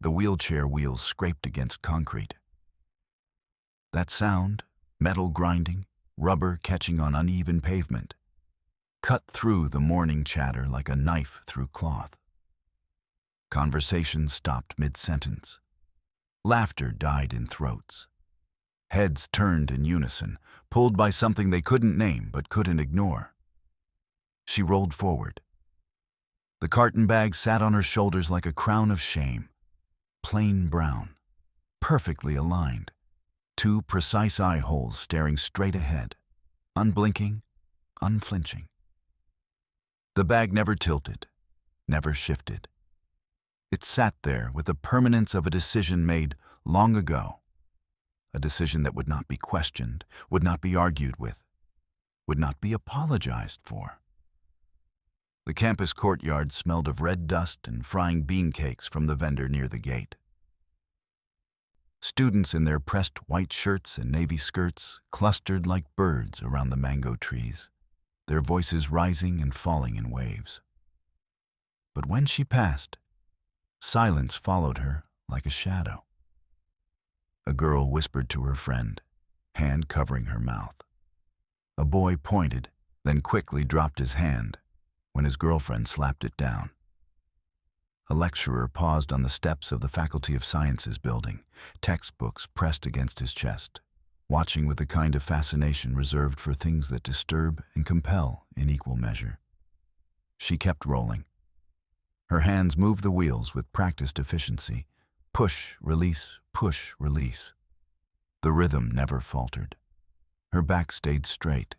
the wheelchair wheels scraped against concrete. That sound, metal grinding, rubber catching on uneven pavement, cut through the morning chatter like a knife through cloth. Conversation stopped mid-sentence. Laughter died in throats. Heads turned in unison, pulled by something they couldn't name but couldn't ignore. She rolled forward. The carton bag sat on her shoulders like a crown of shame, plain brown, perfectly aligned, two precise eye holes staring straight ahead, unblinking, unflinching. The bag never tilted, never shifted. It sat there with the permanence of a decision made long ago, a decision that would not be questioned, would not be argued with, would not be apologized for. The campus courtyard smelled of red dust and frying bean cakes from the vendor near the gate. Students in their pressed white shirts and navy skirts clustered like birds around the mango trees, their voices rising and falling in waves. But when she passed, silence followed her like a shadow. A girl whispered to her friend, hand covering her mouth. A boy pointed, then quickly dropped his hand when his girlfriend slapped it down. A lecturer paused on the steps of the Faculty of Sciences building, textbooks pressed against his chest, watching with the kind of fascination reserved for things that disturb and compel in equal measure. She kept rolling. Her hands moved the wheels with practiced efficiency. Push, release, push, release. The rhythm never faltered. Her back stayed straight.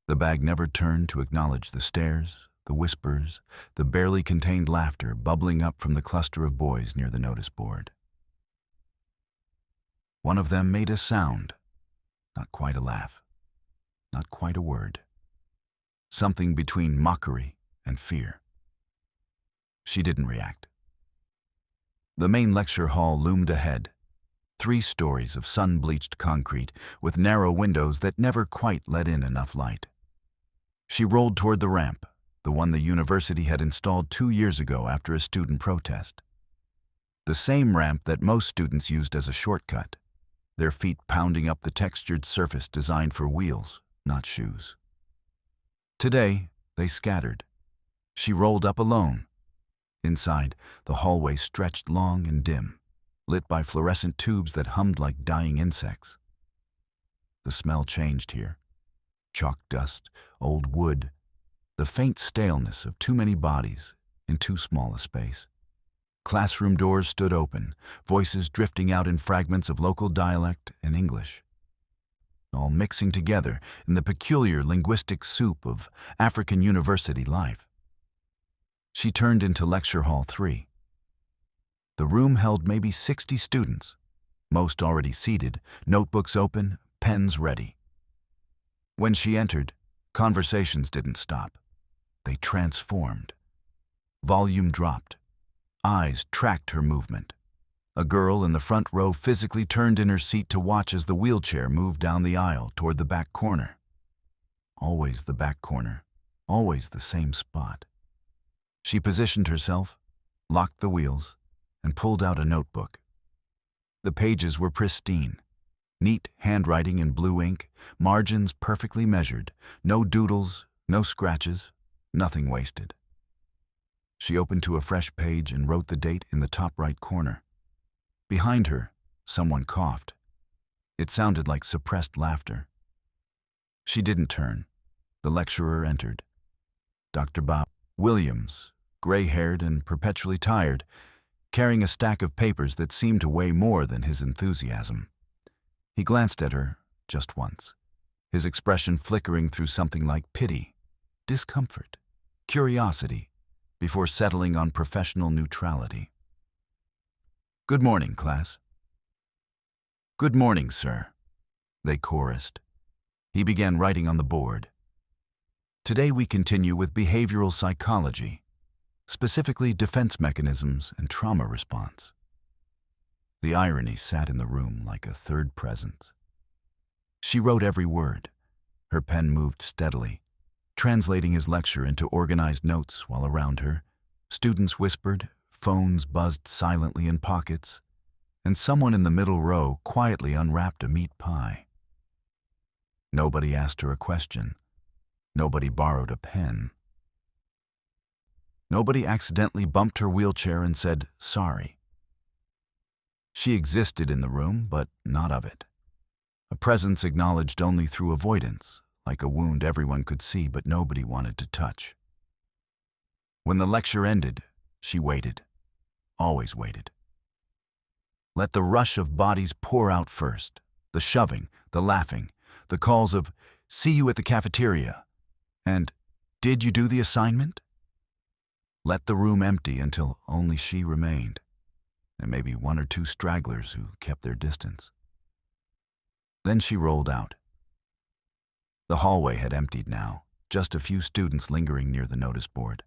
The bag never turned to acknowledge the stares, the whispers, the barely contained laughter bubbling up from the cluster of boys near the notice board. One of them made a sound, not quite a laugh, not quite a word. Something between mockery and fear. She didn't react. The main lecture hall loomed ahead, 3 stories of sun-bleached concrete with narrow windows that never quite let in enough light. She rolled toward the ramp, the one the university had installed 2 years ago after a student protest. The same ramp that most students used as a shortcut, their feet pounding up the textured surface designed for wheels, not shoes. Today, they scattered. She rolled up alone. Inside, the hallway stretched long and dim, lit by fluorescent tubes that hummed like dying insects. The smell changed here. Chalk dust, old wood, the faint staleness of too many bodies in too small a space. Classroom doors stood open, voices drifting out in fragments of local dialect and English, all mixing together in the peculiar linguistic soup of African university life. She turned into Lecture Hall 3. The room held maybe 60 students, most already seated, notebooks open, pens ready. When she entered, conversations didn't stop. They transformed. Volume dropped. Eyes tracked her movement. A girl in the front row physically turned in her seat to watch as the wheelchair moved down the aisle toward the back corner. Always the back corner, always the same spot. She positioned herself, locked the wheels, and pulled out a notebook. The pages were pristine. Neat handwriting in blue ink, margins perfectly measured, no doodles, no scratches, nothing wasted. She opened to a fresh page and wrote the date in the top right corner. Behind her, someone coughed. It sounded like suppressed laughter. She didn't turn. The lecturer entered. Dr. Bob Williams, gray-haired and perpetually tired, carrying a stack of papers that seemed to weigh more than his enthusiasm. He glanced at her just once, his expression flickering through something like pity, discomfort, curiosity, before settling on professional neutrality. "Good morning, class." "Good morning, sir," they chorused. He began writing on the board. "Today we continue with behavioral psychology, specifically defense mechanisms and trauma response." The irony sat in the room like a third presence. She wrote every word. Her pen moved steadily, translating his lecture into organized notes while around her, students whispered, phones buzzed silently in pockets, and someone in the middle row quietly unwrapped a meat pie. Nobody asked her a question. Nobody borrowed a pen. Nobody accidentally bumped her wheelchair and said, "Sorry." She existed in the room, but not of it. A presence acknowledged only through avoidance, like a wound everyone could see but nobody wanted to touch. When the lecture ended, she waited, always waited. Let the rush of bodies pour out first, the shoving, the laughing, the calls of, "See you at the cafeteria," and, "Did you do the assignment?" Let the room empty until only she remained, and maybe one or two stragglers who kept their distance. Then she rolled out. The hallway had emptied now, just a few students lingering near the notice board.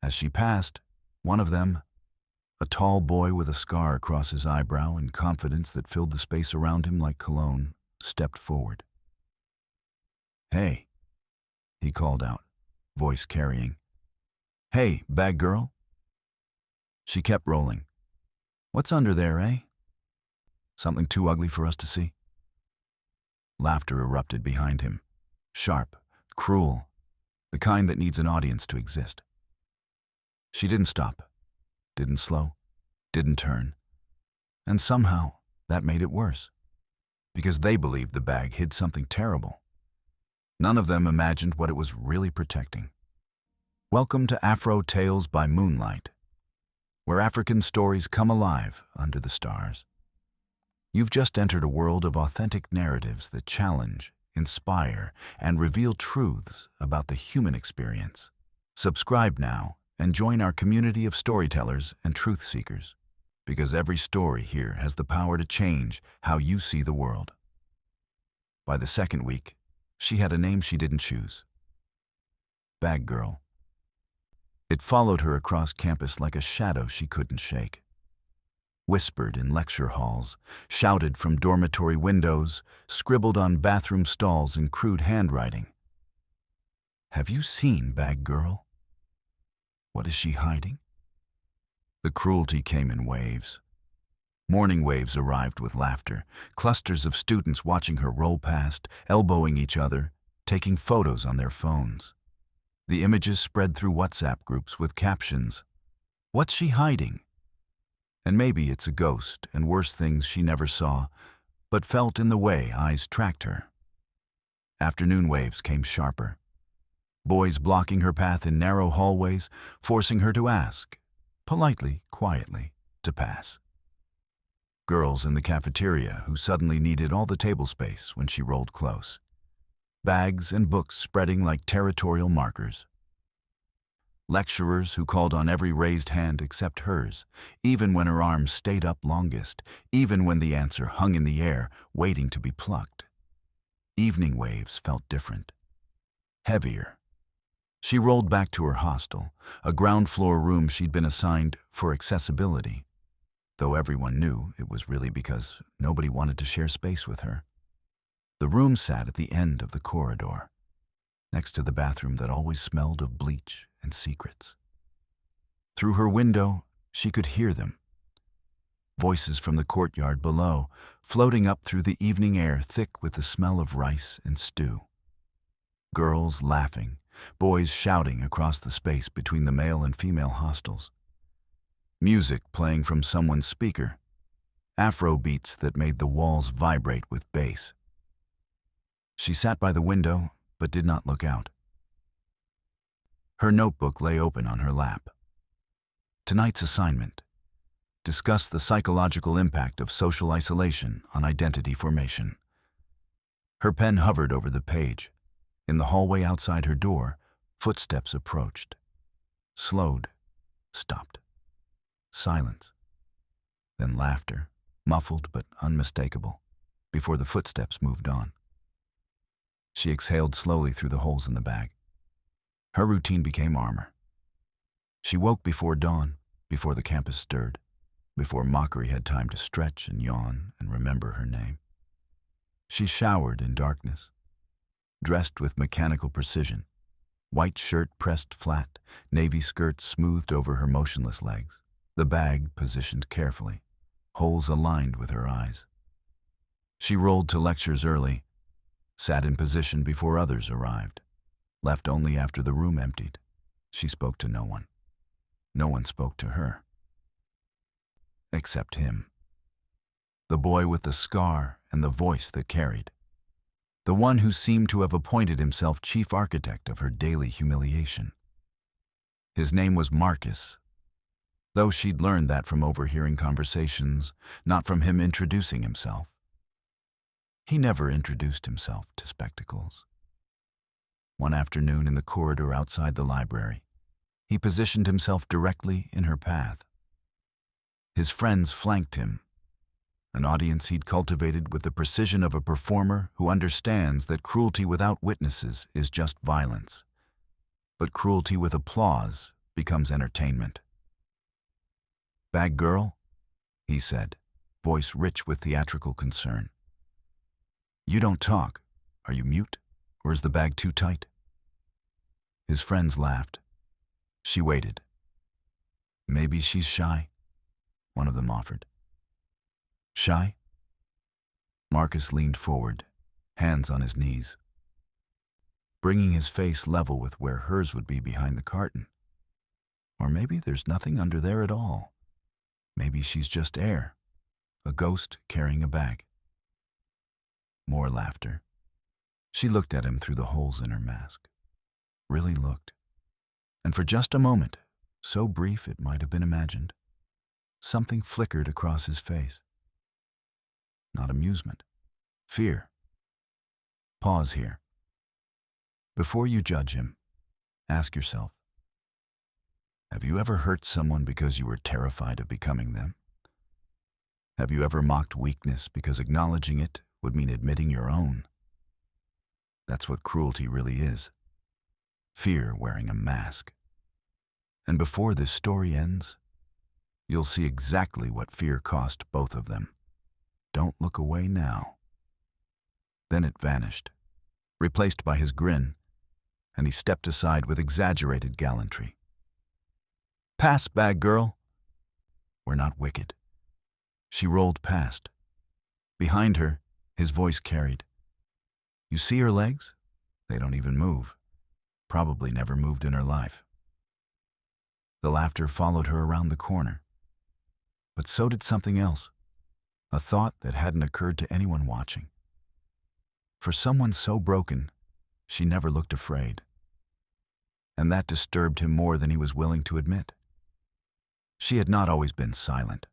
As she passed, one of them, a tall boy with a scar across his eyebrow and confidence that filled the space around him like cologne, stepped forward. "Hey," he called out, voice carrying. "Hey, bag girl." She kept rolling. "What's under there, eh? Something too ugly for us to see?" Laughter erupted behind him, sharp, cruel, the kind that needs an audience to exist. She didn't stop, didn't slow, didn't turn, and somehow that made it worse, because they believed the bag hid something terrible. None of them imagined what it was really protecting. Welcome to Afro Tales by Moonlight, where African stories come alive under the stars. You've just entered a world of authentic narratives that challenge, inspire, and reveal truths about the human experience. Subscribe now and join our community of storytellers and truth seekers, because every story here has the power to change how you see the world. By the second week, she had a name she didn't choose. Bag Girl. It followed her across campus like a shadow she couldn't shake. Whispered in lecture halls, shouted from dormitory windows, scribbled on bathroom stalls in crude handwriting. Have you seen Bag Girl? What is she hiding? The cruelty came in waves. Morning waves arrived with laughter, clusters of students watching her roll past, elbowing each other, taking photos on their phones. The images spread through WhatsApp groups with captions, "What's she hiding?" And maybe it's a ghost and worse things she never saw, but felt in the way eyes tracked her. Afternoon waves came sharper. Boys blocking her path in narrow hallways, forcing her to ask, politely, quietly, to pass. Girls in the cafeteria who suddenly needed all the table space when she rolled close. Bags and books spreading like territorial markers. Lecturers who called on every raised hand except hers, even when her arms stayed up longest, even when the answer hung in the air, waiting to be plucked. Evening waves felt different, heavier. She rolled back to her hostel, a ground-floor room she'd been assigned for accessibility, though everyone knew it was really because nobody wanted to share space with her. The room sat at the end of the corridor, next to the bathroom that always smelled of bleach and secrets. Through her window, she could hear them. Voices from the courtyard below, floating up through the evening air thick with the smell of rice and stew. Girls laughing, boys shouting across the space between the male and female hostels. Music playing from someone's speaker, Afro beats that made the walls vibrate with bass. She sat by the window, but did not look out. Her notebook lay open on her lap. Tonight's assignment: discuss the psychological impact of social isolation on identity formation. Her pen hovered over the page. In the hallway outside her door, footsteps approached. Slowed, stopped. Silence. Then laughter, muffled but unmistakable, before the footsteps moved on. She exhaled slowly through the holes in the bag. Her routine became armor. She woke before dawn, before the campus stirred, before mockery had time to stretch and yawn and remember her name. She showered in darkness, dressed with mechanical precision, White shirt pressed flat, navy skirt smoothed over her motionless legs, the bag positioned carefully, holes aligned with her eyes. She rolled to lectures early, sat in position before others arrived, left only after the room emptied. She spoke to no one. No one spoke to her. Except him. The boy with the scar and the voice that carried. The one who seemed to have appointed himself chief architect of her daily humiliation. His name was Marcus, though she'd learned that from overhearing conversations, not from him introducing himself. He never introduced himself to spectacles. One afternoon in the corridor outside the library, he positioned himself directly in her path. His friends flanked him, an audience he'd cultivated with the precision of a performer who understands that cruelty without witnesses is just violence, but cruelty with applause becomes entertainment. "Bag girl," he said, voice rich with theatrical concern. "You don't talk. Are you mute, or is the bag too tight?" His friends laughed. She waited. "Maybe she's shy," one of them offered. "Shy?" Marcus leaned forward, hands on his knees, bringing his face level with where hers would be behind the carton. Or maybe there's nothing under there at all. Maybe she's just air, a ghost carrying a bag. More laughter. She looked at him through the holes in her mask. Really looked. And for just a moment, so brief it might have been imagined, something flickered across his face. Not amusement. Fear. Pause here. Before you judge him, ask yourself, have you ever hurt someone because you were terrified of becoming them? Have you ever mocked weakness because acknowledging it would mean admitting your own? That's what cruelty really is. Fear wearing a mask. And before this story ends, you'll see exactly what fear cost both of them. Don't look away now. Then it vanished, replaced by his grin, and he stepped aside with exaggerated gallantry. "Pass, bag girl." "We're not wicked." She rolled past. Behind her, his voice carried. "You see her legs? They don't even move. Probably never moved in her life." The laughter followed her around the corner. But so did something else, a thought that hadn't occurred to anyone watching. For someone so broken, she never looked afraid. And that disturbed him more than he was willing to admit. She had not always been silent.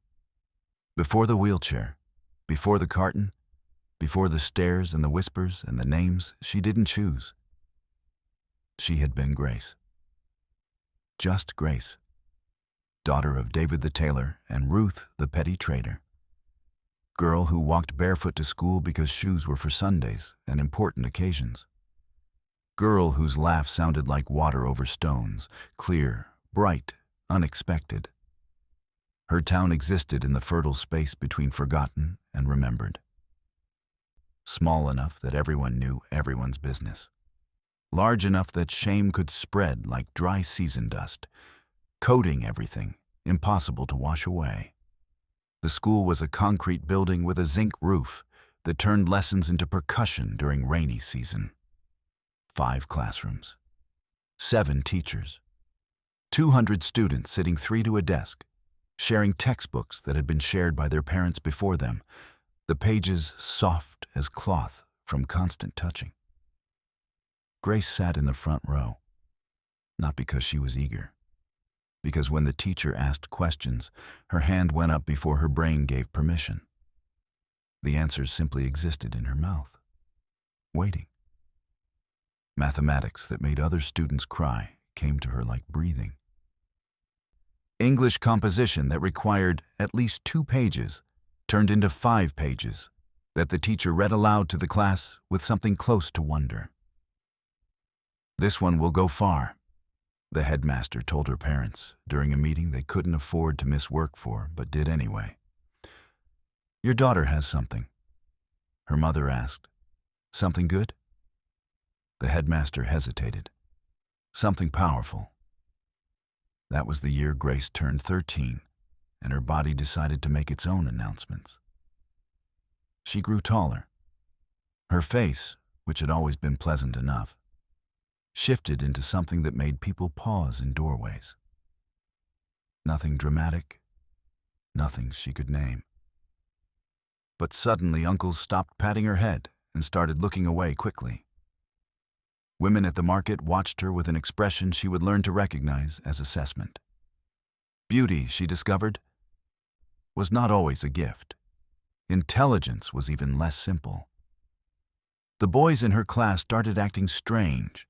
Before the wheelchair, before the carton, before the stares and the whispers and the names she didn't choose. She had been Grace. Just Grace, daughter of David the tailor and Ruth the petty trader. Girl who walked barefoot to school because shoes were for Sundays and important occasions. Girl whose laugh sounded like water over stones, clear, bright, unexpected. Her town existed in the fertile space between forgotten and remembered. Small enough that everyone knew everyone's business. Large enough that shame could spread like dry season dust, coating everything, impossible to wash away. The school was a concrete building with a zinc roof that turned lessons into percussion during rainy season. 5 classrooms, 7 teachers, 200 students sitting 3 to a desk, sharing textbooks that had been shared by their parents before them, the pages soft as cloth from constant touching. Grace sat in the front row, not because she was eager, because when the teacher asked questions, her hand went up before her brain gave permission. The answers simply existed in her mouth, waiting. Mathematics that made other students cry came to her like breathing. English composition that required at least 2 pages turned into 5 pages that the teacher read aloud to the class with something close to wonder. "This one will go far," the headmaster told her parents during a meeting they couldn't afford to miss work for, but did anyway. "Your daughter has something," her mother asked. "Something good?" The headmaster hesitated. Something powerful. That was the year Grace turned 13, and her body decided to make its own announcements. She grew taller. Her face, which had always been pleasant enough, shifted into something that made people pause in doorways. Nothing dramatic, nothing she could name. But suddenly uncles stopped patting her head and started looking away quickly. Women at the market watched her with an expression she would learn to recognize as assessment. Beauty, she discovered, was not always a gift. Intelligence was even less simple. The boys in her class started acting strange.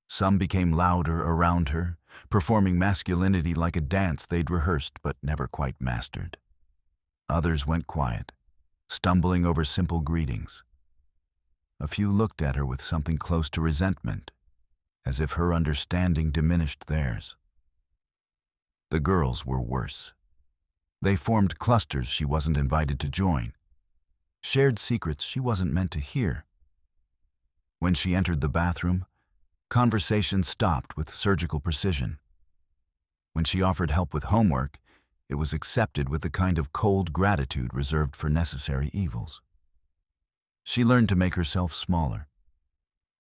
Some became louder around her, performing masculinity like a dance they'd rehearsed but never quite mastered. Others went quiet, stumbling over simple greetings. A few looked at her with something close to resentment, as if her understanding diminished theirs. The girls were worse. They formed clusters she wasn't invited to join, shared secrets she wasn't meant to hear. When she entered the bathroom, conversation stopped with surgical precision. When she offered help with homework, it was accepted with the kind of cold gratitude reserved for necessary evils. She learned to make herself smaller,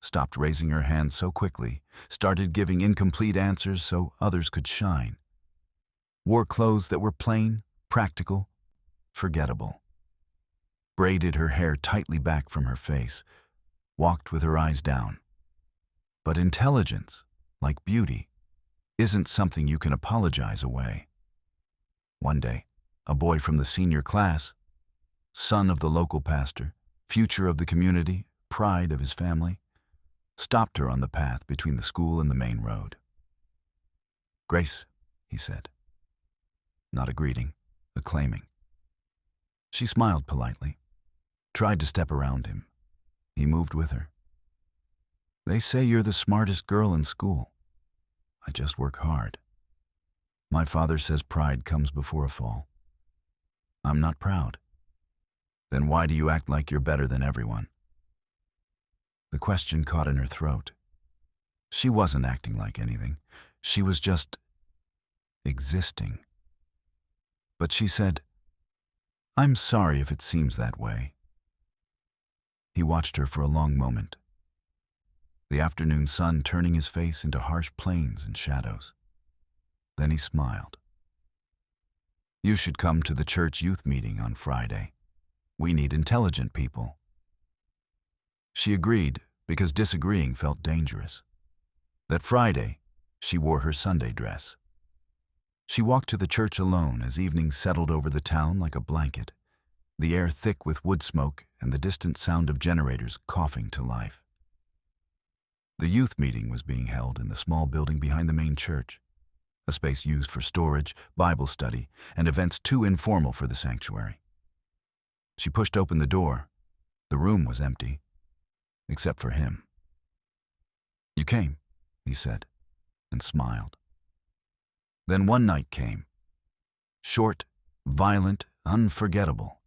stopped raising her hand so quickly, started giving incomplete answers so others could shine, wore clothes that were plain, practical, forgettable, braided her hair tightly back from her face, walked with her eyes down. But intelligence, like beauty, isn't something you can apologize away. One day, a boy from the senior class, son of the local pastor, future of the community, pride of his family, stopped her on the path between the school and the main road. "Grace," he said. Not a greeting, a claiming. She smiled politely, tried to step around him. He moved with her. "They say you're the smartest girl in school. I just work hard. My father says pride comes before a fall. I'm not proud. Then why do you act like you're better than everyone?" The question caught in her throat. She wasn't acting like anything. She was just existing. But she said, "I'm sorry if it seems that way." He watched her for a long moment, the afternoon sun turning his face into harsh plains and shadows. Then he smiled. "You should come to the church youth meeting on Friday. We need intelligent people." She agreed because disagreeing felt dangerous. That Friday, she wore her Sunday dress. She walked to the church alone as evening settled over the town like a blanket, the air thick with wood smoke and the distant sound of generators coughing to life. The youth meeting was being held in the small building behind the main church, a space used for storage, Bible study, and events too informal for the sanctuary. She pushed open the door. The room was empty, except for him. "You came," he said, and smiled. Then one night came. Short, violent, unforgettable.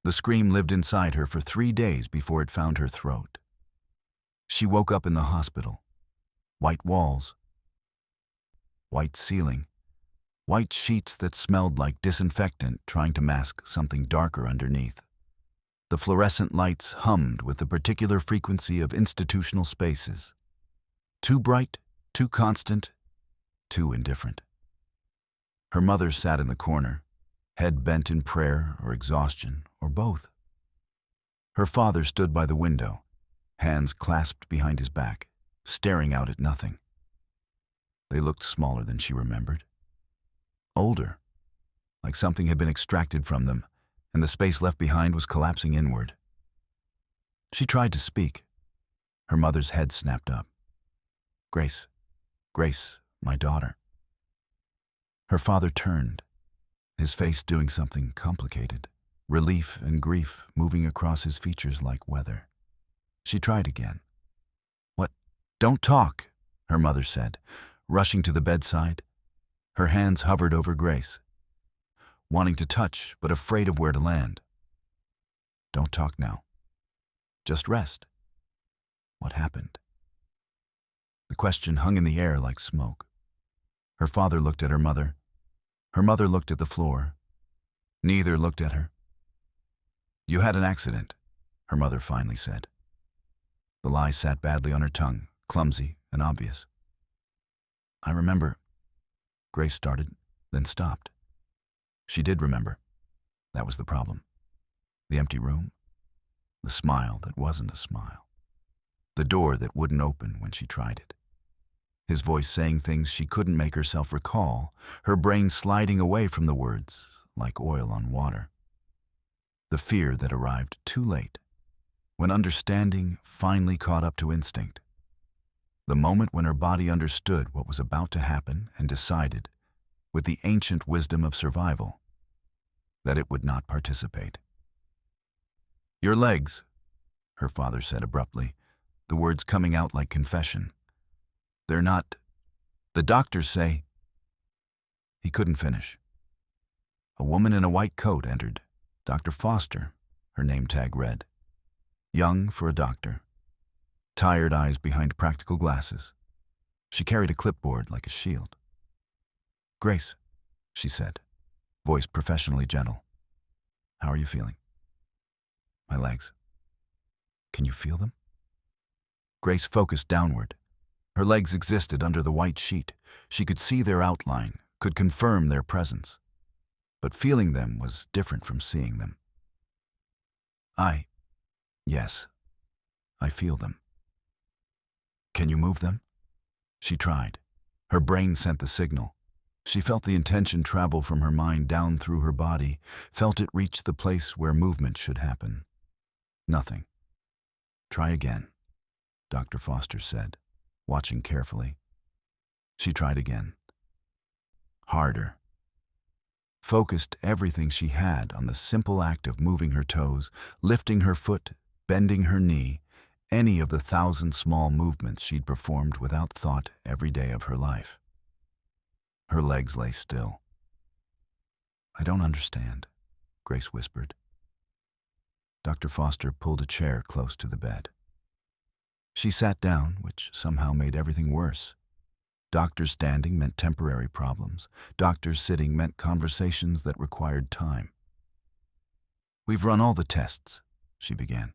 The scream lived inside her for 3 days before it found her throat. She woke up in the hospital. White walls, white ceiling, white sheets that smelled like disinfectant trying to mask something darker underneath. The fluorescent lights hummed with the particular frequency of institutional spaces. Too bright, too constant, too indifferent. Her mother sat in the corner, head bent in prayer or exhaustion, or both. Her father stood by the window, hands clasped behind his back, staring out at nothing. They looked smaller than she remembered. Older, like something had been extracted from them, and the space left behind was collapsing inward. She tried to speak. Her mother's head snapped up. "Grace, Grace, my daughter." Her father turned, his face doing something complicated, relief and grief moving across his features like weather. She tried again. "What? Don't talk," her mother said, rushing to the bedside. Her hands hovered over Grace, wanting to touch but afraid of where to land. "Don't talk now. Just rest. What happened?" The question hung in the air like smoke. Her father looked at her mother. Her mother looked at the floor. Neither looked at her. "You had an accident," her mother finally said. The lie sat badly on her tongue, clumsy and obvious. "I remember," Grace started, then stopped. She did remember. That was the problem. The empty room. The smile that wasn't a smile. The door that wouldn't open when she tried it. His voice saying things she couldn't make herself recall, her brain sliding away from the words like oil on water. The fear that arrived too late, when understanding finally caught up to instinct. The moment when her body understood what was about to happen and decided, with the ancient wisdom of survival, that it would not participate. "Your legs," her father said abruptly, the words coming out like confession. "They're not. The doctors say—" He couldn't finish. A woman in a white coat entered. Dr. Foster, her name tag read. Young for a doctor. Tired eyes behind practical glasses. She carried a clipboard like a shield. "Grace," she said, voice professionally gentle. "How are you feeling?" "My legs." "Can you feel them?" Grace focused downward. Her legs existed under the white sheet. She could see their outline, could confirm their presence. But feeling them was different from seeing them. Yes, I feel them." "Can you move them?" She tried. Her brain sent the signal. She felt the intention travel from her mind down through her body, felt it reach the place where movement should happen. Nothing. "Try again," Dr. Foster said, watching carefully. She tried again. Harder. Focused everything she had on the simple act of moving her toes, lifting her foot, bending her knee, any of the 1,000 small movements she'd performed without thought every day of her life. Her legs lay still. "I don't understand," Grace whispered. Dr. Foster pulled a chair close to the bed. She sat down, which somehow made everything worse. Doctors standing meant temporary problems. Doctors sitting meant conversations that required time. "We've run all the tests," she began.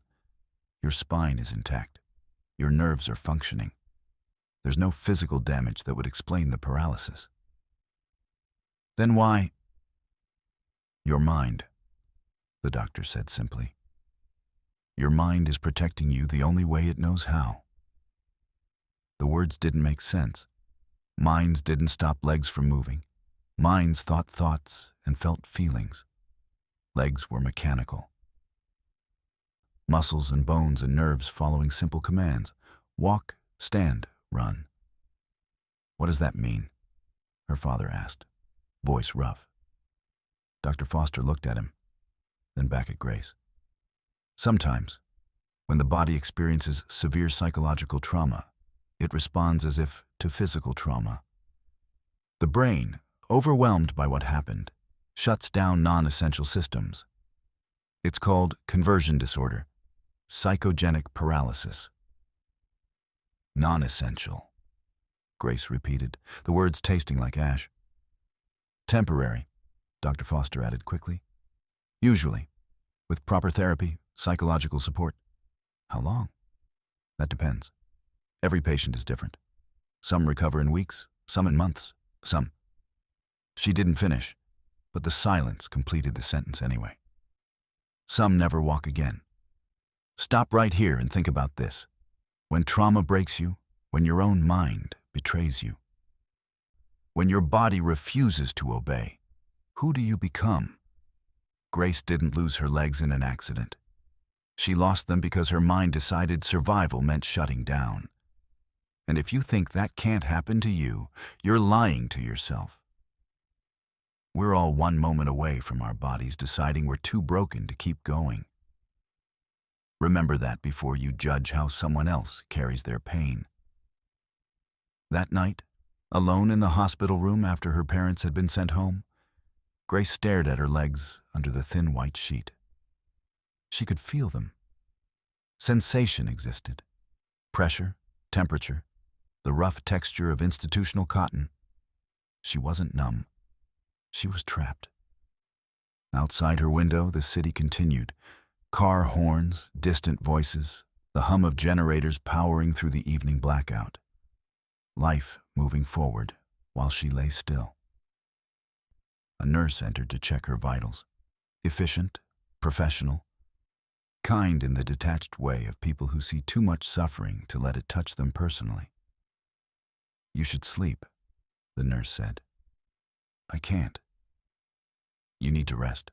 "Your spine is intact. Your nerves are functioning. There's no physical damage that would explain the paralysis." "Then why—" "Your mind," the doctor said simply. "Your mind is protecting you the only way it knows how." The words didn't make sense. Minds didn't stop legs from moving. Minds thought thoughts and felt feelings. Legs were mechanical. Muscles and bones and nerves following simple commands. Walk, stand, run. "What does that mean?" her father asked, voice rough. Dr. Foster looked at him, then back at Grace. "Sometimes, when the body experiences severe psychological trauma, it responds as if to physical trauma. The brain, overwhelmed by what happened, shuts down non-essential systems. It's called conversion disorder, psychogenic paralysis." "Non-essential," Grace repeated, the words tasting like ash. "Temporary," Dr. Foster added quickly. "Usually, with proper therapy, psychological support." "How long?" "That depends. Every patient is different. Some recover in weeks, some in months, some—" She didn't finish, but the silence completed the sentence anyway. "Some never walk again. Stop right here and think about this. When trauma breaks you, when your own mind betrays you, when your body refuses to obey, who do you become?" Grace didn't lose her legs in an accident. She lost them because her mind decided survival meant shutting down. And if you think that can't happen to you, you're lying to yourself. We're all one moment away from our bodies deciding we're too broken to keep going. Remember that before you judge how someone else carries their pain. That night, alone in the hospital room after her parents had been sent home, Grace stared at her legs under the thin white sheet. She could feel them. Sensation existed. Pressure, temperature, the rough texture of institutional cotton. She wasn't numb. She was trapped. Outside her window, the city continued. Car horns, distant voices, the hum of generators powering through the evening blackout. Life moving forward while she lay still. A nurse entered to check her vitals. Efficient, professional, kind in the detached way of people who see too much suffering to let it touch them personally. "You should sleep," the nurse said. "I can't." "You need to rest."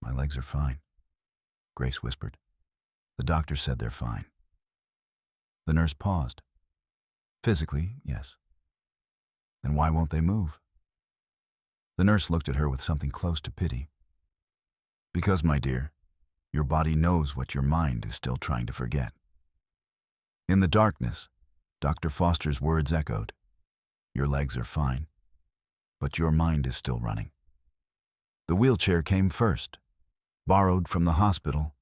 "My legs are fine," Grace whispered. "The doctor said they're fine." The nurse paused. "Physically, yes." "Then why won't they move?" The nurse looked at her with something close to pity. "Because, my dear, your body knows what your mind is still trying to forget." In the darkness, Dr. Foster's words echoed. "Your legs are fine, but your mind is still running." The wheelchair came first, borrowed from the hospital.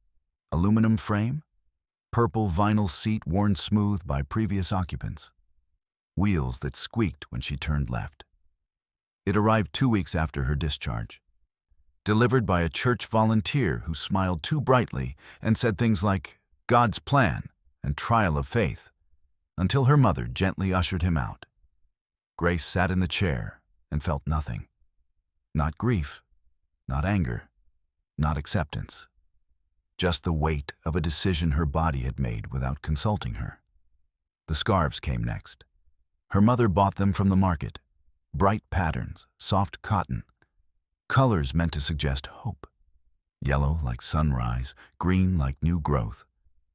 Aluminum frame, purple vinyl seat worn smooth by previous occupants. Wheels that squeaked when she turned left. It arrived 2 weeks after her discharge. Delivered by a church volunteer who smiled too brightly and said things like "God's plan" and "trial of faith," until her mother gently ushered him out. Grace sat in the chair and felt nothing. Not grief, not anger, not acceptance. Just the weight of a decision her body had made without consulting her. The scarves came next. Her mother bought them from the market. Bright patterns, soft cotton. Colors meant to suggest hope. Yellow like sunrise, green like new growth,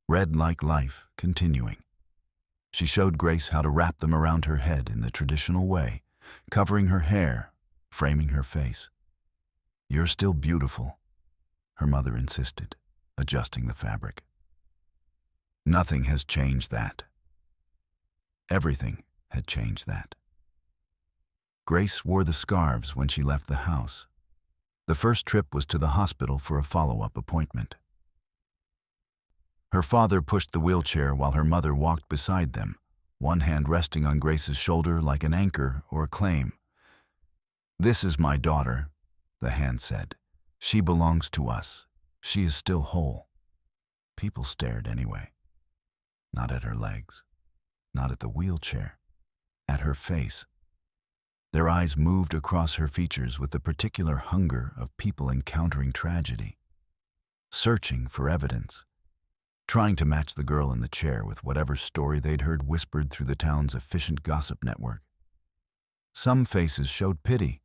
red like life continuing. She showed Grace how to wrap them around her head in the traditional way, covering her hair, framing her face. "You're still beautiful," her mother insisted, adjusting the fabric. Nothing has changed that. Everything had changed that. Grace wore the scarves when she left the house. The first trip was to the hospital for a follow-up appointment. Her father pushed the wheelchair while her mother walked beside them, one hand resting on Grace's shoulder like an anchor or a claim. "This is my daughter," the hand said. "She belongs to us. She is still whole." People stared anyway. Not at her legs, not at the wheelchair, at her face. Their eyes moved across her features with the particular hunger of people encountering tragedy, searching for evidence, trying to match the girl in the chair with whatever story they'd heard whispered through the town's efficient gossip network. Some faces showed pity.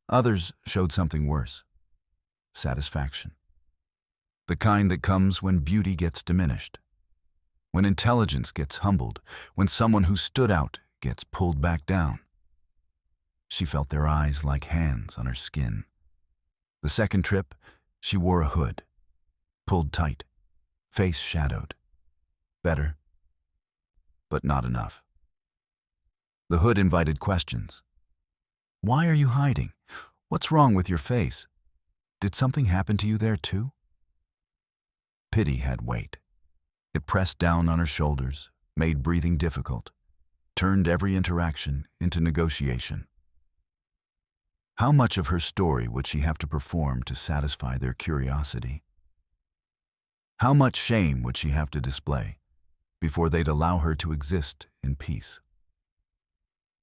Others showed something worse. Satisfaction. The kind that comes when beauty gets diminished, when intelligence gets humbled, when someone who stood out gets pulled back down. She felt their eyes like hands on her skin. The second trip, she wore a hood, pulled tight, face shadowed. Better, but not enough. The hood invited questions. "Why are you hiding? What's wrong with your face? Did something happen to you there too?" Pity had weight. It pressed down on her shoulders, made breathing difficult, turned every interaction into negotiation. How much of her story would she have to perform to satisfy their curiosity? How much shame would she have to display before they'd allow her to exist in peace?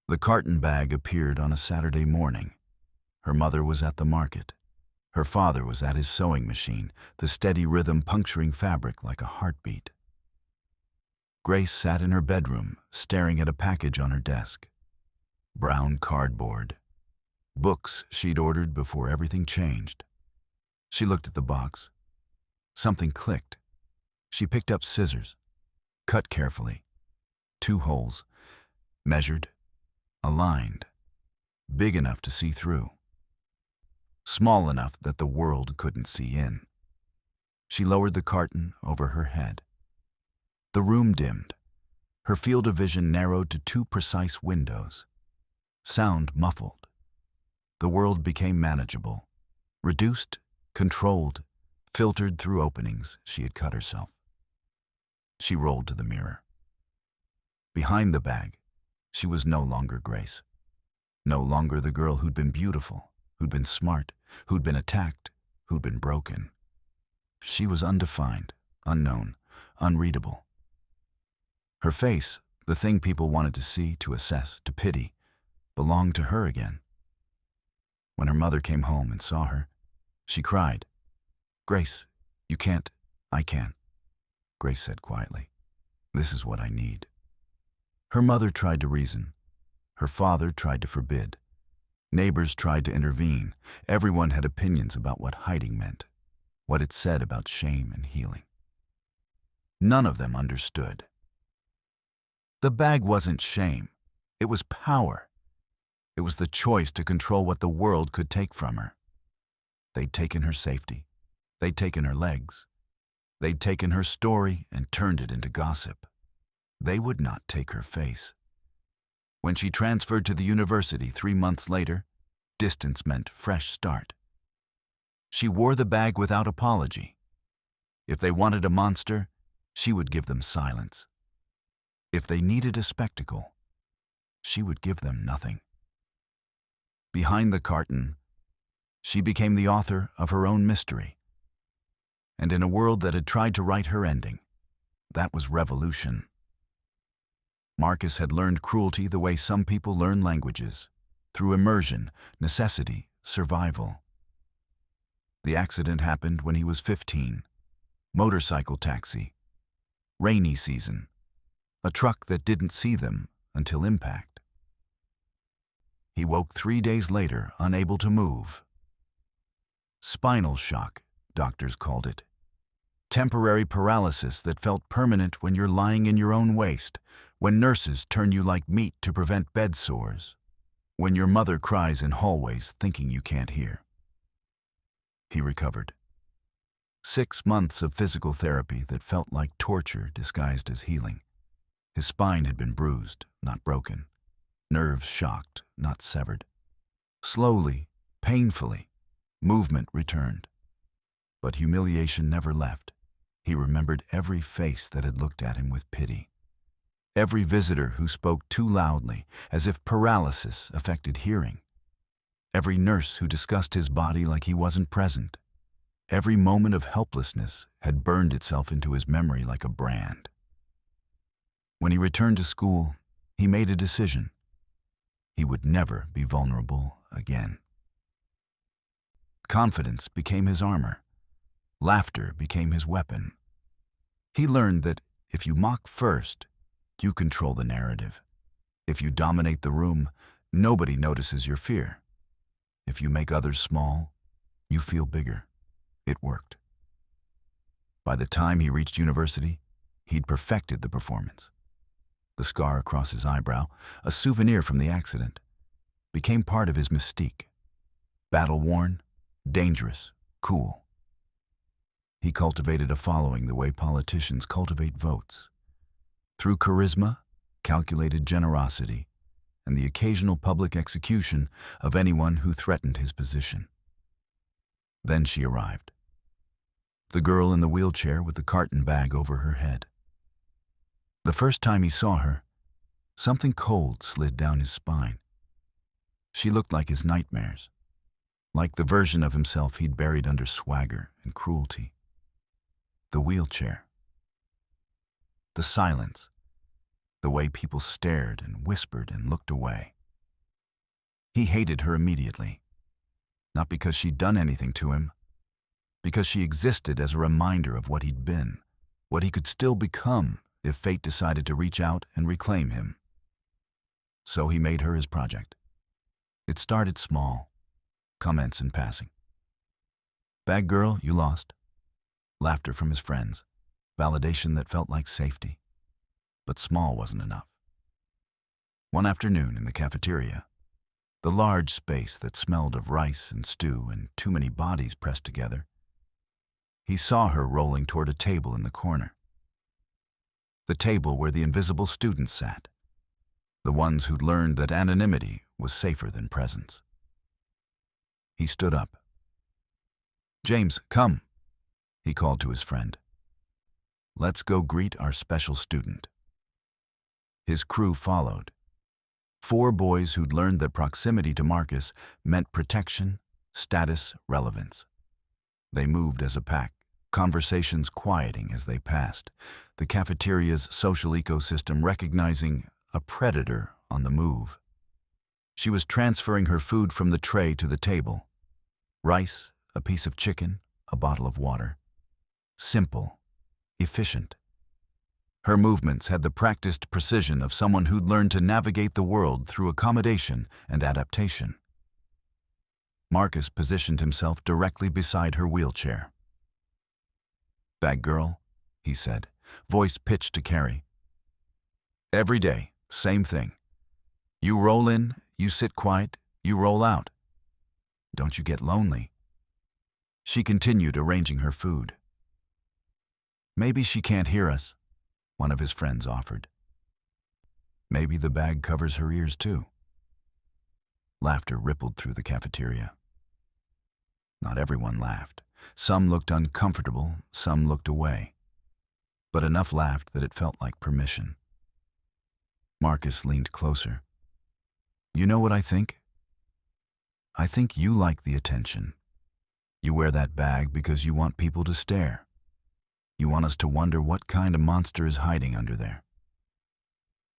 The carton bag appeared on a Saturday morning. Her mother was at the market. Her father was at his sewing machine, the steady rhythm puncturing fabric like a heartbeat. Grace sat in her bedroom, staring at a package on her desk. Brown cardboard. Books she'd ordered before everything changed. She looked at the box. Something clicked. She picked up scissors, cut carefully. 2 holes, measured, aligned, big enough to see through, small enough that the world couldn't see in. She lowered the carton over her head. The room dimmed. Her field of vision narrowed to 2 precise windows. Sound muffled. The world became manageable, reduced, controlled, filtered through openings she had cut herself. She rolled to the mirror. Behind the bag, she was no longer Grace. No longer the girl who'd been beautiful, who'd been smart, who'd been attacked, who'd been broken. She was undefined, unknown, unreadable. Her face, the thing people wanted to see, to assess, to pity, belonged to her again. When her mother came home and saw her, she cried, "Grace, you can't, I can." Grace said quietly, "This is what I need." Her mother tried to reason. Her father tried to forbid. Neighbors tried to intervene. Everyone had opinions about what hiding meant, what it said about shame and healing. None of them understood. The bag wasn't shame. It was power. It was the choice to control what the world could take from her. They'd taken her safety. They'd taken her legs. They'd taken her story and turned it into gossip. They would not take her face. When she transferred to the university 3 months later, distance meant fresh start. She wore the bag without apology. If they wanted a monster, she would give them silence. If they needed a spectacle, she would give them nothing. Behind the carton, she became the author of her own mystery. And in a world that had tried to write her ending, that was revolution. Marcus had learned cruelty the way some people learn languages, through immersion, necessity, survival. The accident happened when he was 15. Motorcycle taxi. Rainy season. A truck that didn't see them until impact. He woke 3 days later, unable to move. Spinal shock, doctors called it. Temporary paralysis that felt permanent when you're lying in your own waste, when nurses turn you like meat to prevent bed sores, when your mother cries in hallways thinking you can't hear. He recovered. 6 months of physical therapy that felt like torture disguised as healing. His spine had been bruised, not broken. Nerves shocked, not severed. Slowly, painfully, movement returned. But humiliation never left. He remembered every face that had looked at him with pity. Every visitor who spoke too loudly, as if paralysis affected hearing. Every nurse who discussed his body like he wasn't present. Every moment of helplessness had burned itself into his memory like a brand. When he returned to school, he made a decision. He would never be vulnerable again. Confidence became his armor. Laughter became his weapon. He learned that if you mock first, you control the narrative. If you dominate the room, nobody notices your fear. If you make others small, you feel bigger. It worked. By the time he reached university, he'd perfected the performance. The scar across his eyebrow, a souvenir from the accident, became part of his mystique. Battle-worn, dangerous, cool. He cultivated a following the way politicians cultivate votes. Through charisma, calculated generosity, and the occasional public execution of anyone who threatened his position. Then she arrived. The girl in the wheelchair with the carton bag over her head. The first time he saw her, something cold slid down his spine. She looked like his nightmares, like the version of himself he'd buried under swagger and cruelty. The wheelchair. The silence. The way people stared and whispered and looked away. He hated her immediately. Not because she'd done anything to him, because she existed as a reminder of what he'd been, what he could still become if fate decided to reach out and reclaim him. So he made her his project. It started small, comments in passing. "Bag girl, you lost." Laughter from his friends, validation that felt like safety. But small wasn't enough. One afternoon in the cafeteria, the large space that smelled of rice and stew and too many bodies pressed together, he saw her rolling toward a table in the corner. The table where the invisible students sat, the ones who'd learned that anonymity was safer than presence. He stood up. "James, come," he called to his friend. "Let's go greet our special student." His crew followed. 4 boys who'd learned that proximity to Marcus meant protection, status, relevance. They moved as a pack, conversations quieting as they passed, the cafeteria's social ecosystem recognizing a predator on the move. She was transferring her food from the tray to the table. Rice, a piece of chicken, a bottle of water. Simple, efficient. Her movements had the practiced precision of someone who'd learned to navigate the world through accommodation and adaptation. Marcus positioned himself directly beside her wheelchair. "Bag girl," he said, voice pitched to Carrie. "Every day, same thing. You roll in, you sit quiet, you roll out. Don't you get lonely?" She continued arranging her food. "Maybe she can't hear us," one of his friends offered. "Maybe the bag covers her ears too." Laughter rippled through the cafeteria. Not everyone laughed. Some looked uncomfortable, some looked away. But enough laughed that it felt like permission. Marcus leaned closer. "You know what I think? I think you like the attention. You wear that bag because you want people to stare. You want us to wonder what kind of monster is hiding under there."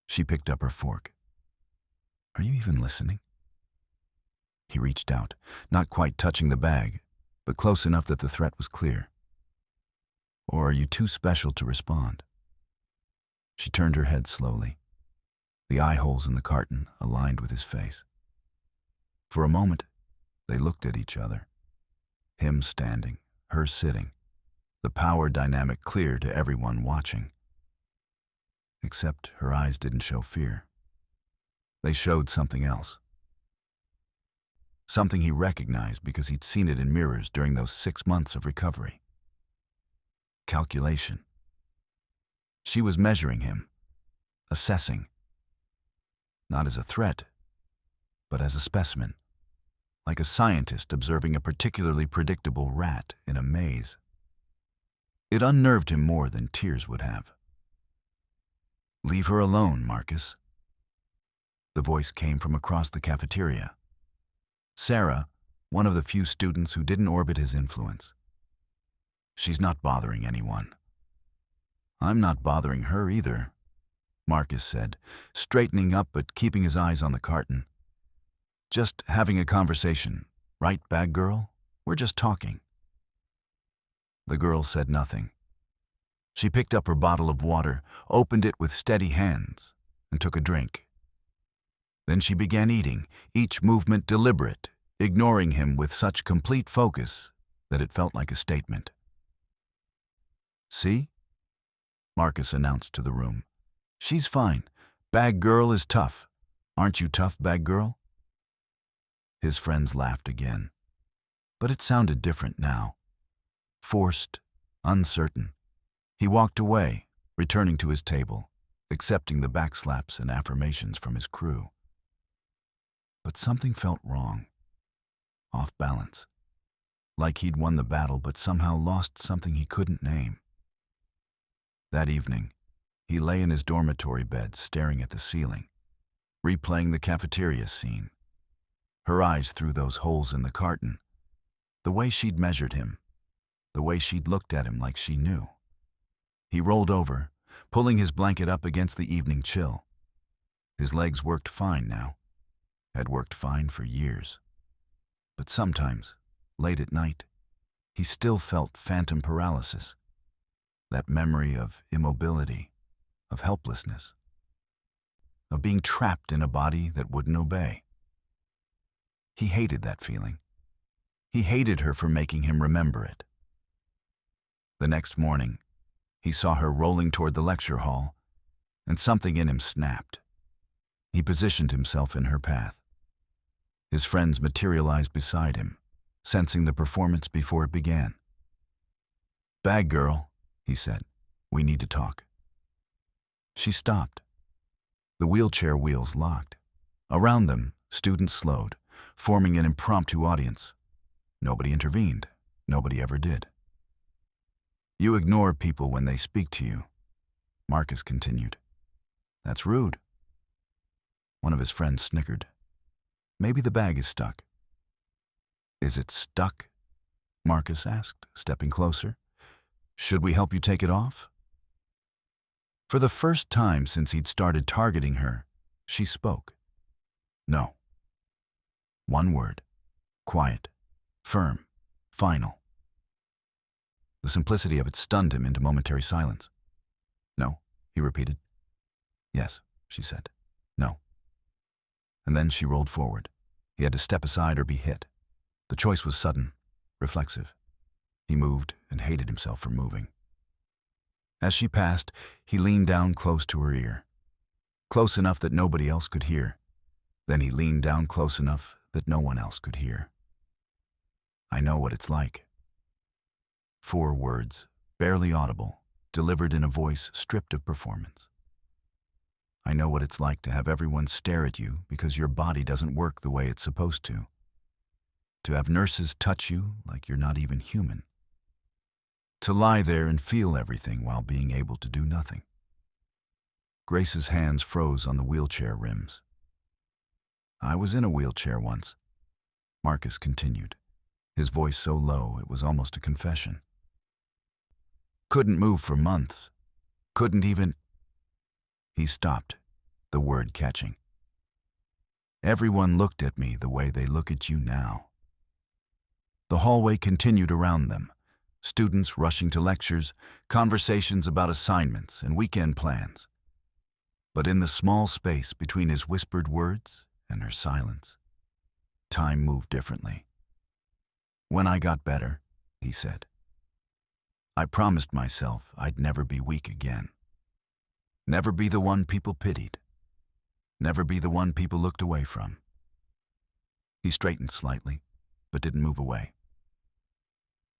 She picked up her fork. "Are you even listening?" He reached out, not quite touching the bag, but close enough that the threat was clear. "Or are you too special to respond?" She turned her head slowly. The eye holes in the carton aligned with his face. For a moment, they looked at each other. Him standing, her sitting. The power dynamic clear to everyone watching. Except her eyes didn't show fear. They showed something else. Something he recognized because he'd seen it in mirrors during those 6 months of recovery. Calculation. She was measuring him, assessing. Not as a threat, but as a specimen, like a scientist observing a particularly predictable rat in a maze. It unnerved him more than tears would have. "Leave her alone, Marcus." The voice came from across the cafeteria. Sarah, one of the few students who didn't orbit his influence. "She's not bothering anyone." "I'm not bothering her either," Marcus said, straightening up but keeping his eyes on the carton. "Just having a conversation, right, bag girl? We're just talking." The girl said nothing. She picked up her bottle of water, opened it with steady hands, and took a drink. Then she began eating, each movement deliberate, ignoring him with such complete focus that it felt like a statement. "See?" Marcus announced to the room. "She's fine. Bag girl is tough. Aren't you tough, bag girl?" His friends laughed again. But it sounded different now. Forced, uncertain. He walked away, returning to his table, accepting the backslaps and affirmations from his crew. But something felt wrong. Off balance. Like he'd won the battle but somehow lost something he couldn't name. That evening, he lay in his dormitory bed staring at the ceiling, replaying the cafeteria scene. Her eyes through those holes in the carton. The way she'd measured him. The way she'd looked at him like she knew. He rolled over, pulling his blanket up against the evening chill. His legs worked fine now. Had worked fine for years. But sometimes, late at night, he still felt phantom paralysis. That memory of immobility, of helplessness, of being trapped in a body that wouldn't obey. He hated that feeling. He hated her for making him remember it. The next morning, he saw her rolling toward the lecture hall, and something in him snapped. He positioned himself in her path. His friends materialized beside him, sensing the performance before it began. "Bag girl," he said, "we need to talk." She stopped. The wheelchair wheels locked. Around them, students slowed, forming an impromptu audience. Nobody intervened. Nobody ever did. "You ignore people when they speak to you," Marcus continued. That's rude. One of his friends snickered. Maybe the bag is stuck. Is it stuck? Marcus asked, stepping closer. Should we help you take it off? For the first time since he'd started targeting her, she spoke. No. One word. Quiet. Firm. Final. The simplicity of it stunned him into momentary silence. No, he repeated. Yes, she said. No. And then she rolled forward. He had to step aside or be hit. The choice was sudden, reflexive. He moved and hated himself for moving. As she passed, he leaned down close to her ear. Close enough that nobody else could hear. Then he leaned down close enough that no one else could hear. I know what it's like. 4 words, barely audible, delivered in a voice stripped of performance. I know what it's like to have everyone stare at you because your body doesn't work the way it's supposed to. To have nurses touch you like you're not even human. To lie there and feel everything while being able to do nothing. Grace's hands froze on the wheelchair rims. I was in a wheelchair once, Marcus continued, his voice so low it was almost a confession. Couldn't move for months. Couldn't even... He stopped, the word catching. Everyone looked at me the way they look at you now. The hallway continued around them, students rushing to lectures, conversations about assignments and weekend plans. But in the small space between his whispered words and her silence, time moved differently. When I got better, he said, I promised myself I'd never be weak again. Never be the one people pitied. Never be the one people looked away from. He straightened slightly, but didn't move away.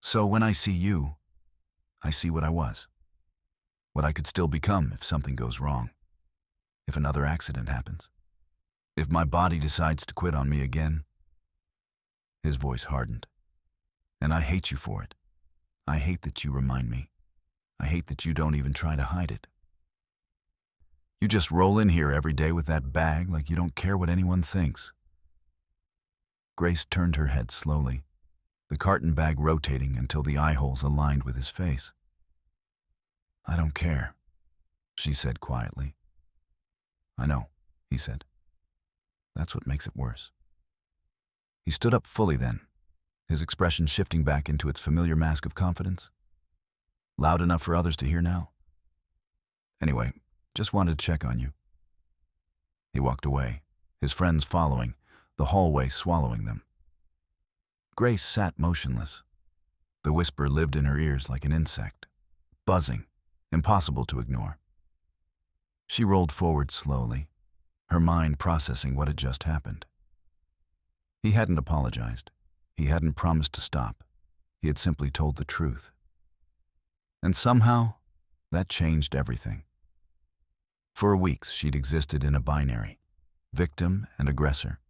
So when I see you, I see what I was. What I could still become if something goes wrong. If another accident happens. If my body decides to quit on me again. His voice hardened. And I hate you for it. I hate that you remind me. I hate that you don't even try to hide it. You just roll in here every day with that bag like you don't care what anyone thinks. Grace turned her head slowly, the carton bag rotating until the eye holes aligned with his face. I don't care, she said quietly. I know, he said. That's what makes it worse. He stood up fully then, his expression shifting back into its familiar mask of confidence. Loud enough for others to hear now. Anyway, just wanted to check on you. He walked away, his friends following, the hallway swallowing them. Grace sat motionless. The whisper lived in her ears like an insect, buzzing, impossible to ignore. She rolled forward slowly, her mind processing what had just happened. He hadn't apologized. He hadn't promised to stop. He had simply told the truth. And somehow, that changed everything. For weeks, she'd existed in a binary, victim and aggressor,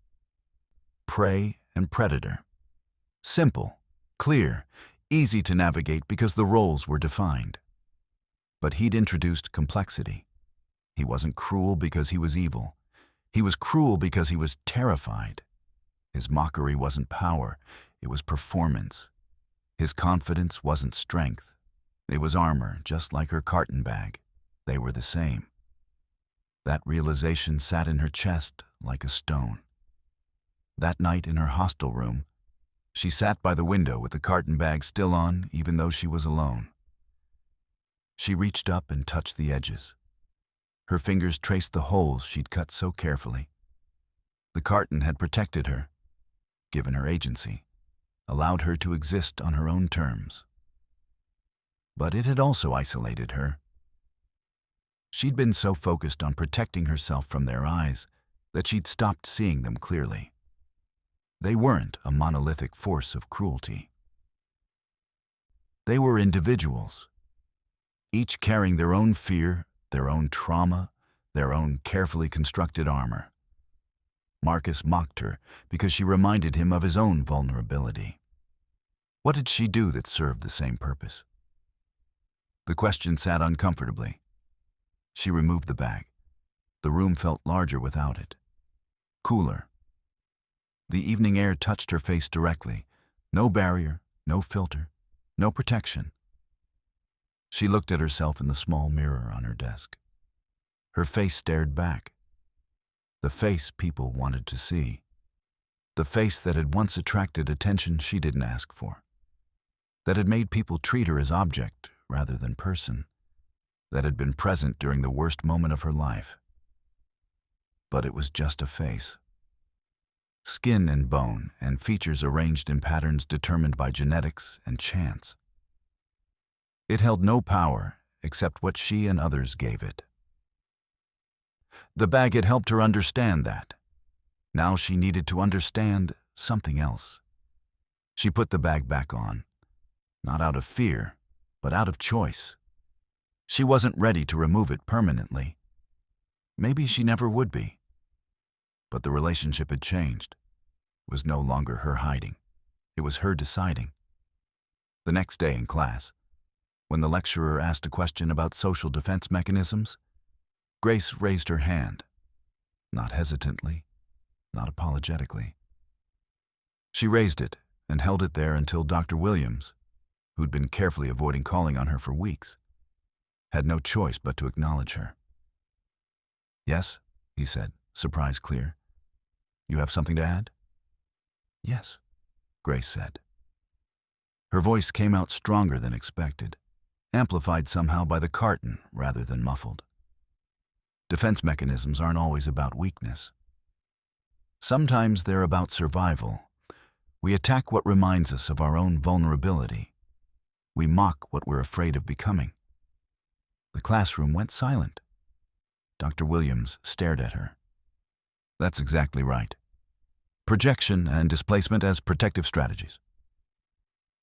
prey and predator. Simple, clear, easy to navigate because the roles were defined. But he'd introduced complexity. He wasn't cruel because he was evil. He was cruel because he was terrified. His mockery wasn't power, it was performance. His confidence wasn't strength. It was armor, just like her carton bag. They were the same. That realization sat in her chest like a stone. That night in her hostel room, she sat by the window with the carton bag still on, even though she was alone. She reached up and touched the edges. Her fingers traced the holes she'd cut so carefully. The carton had protected her, given her agency, allowed her to exist on her own terms. But it had also isolated her. She'd been so focused on protecting herself from their eyes that she'd stopped seeing them clearly. They weren't a monolithic force of cruelty. They were individuals, each carrying their own fear, their own trauma, their own carefully constructed armor. Marcus mocked her because she reminded him of his own vulnerability. What did she do that served the same purpose? The question sat uncomfortably. She removed the bag. The room felt larger without it. Cooler. The evening air touched her face directly. No barrier, no filter, no protection. She looked at herself in the small mirror on her desk. Her face stared back. The face people wanted to see. The face that had once attracted attention she didn't ask for. That had made people treat her as object rather than person. That had been present during the worst moment of her life. But it was just a face. Skin and bone, and features arranged in patterns determined by genetics and chance. It held no power except what she and others gave it. The bag had helped her understand that. Now she needed to understand something else. She put the bag back on, not out of fear, but out of choice. She wasn't ready to remove it permanently. Maybe she never would be. But the relationship had changed. It was no longer her hiding. It was her deciding. The next day in class, when the lecturer asked a question about social defense mechanisms, Grace raised her hand, not hesitantly, not apologetically. She raised it and held it there until Dr. Williams, who'd been carefully avoiding calling on her for weeks, had no choice but to acknowledge her. "Yes," he said, surprise clear. "You have something to add?" "Yes," Grace said. Her voice came out stronger than expected, amplified somehow by the carton rather than muffled. Defense mechanisms aren't always about weakness. Sometimes they're about survival. We attack what reminds us of our own vulnerability. We mock what we're afraid of becoming. The classroom went silent. Dr. Williams stared at her. "That's exactly right. Projection and displacement as protective strategies."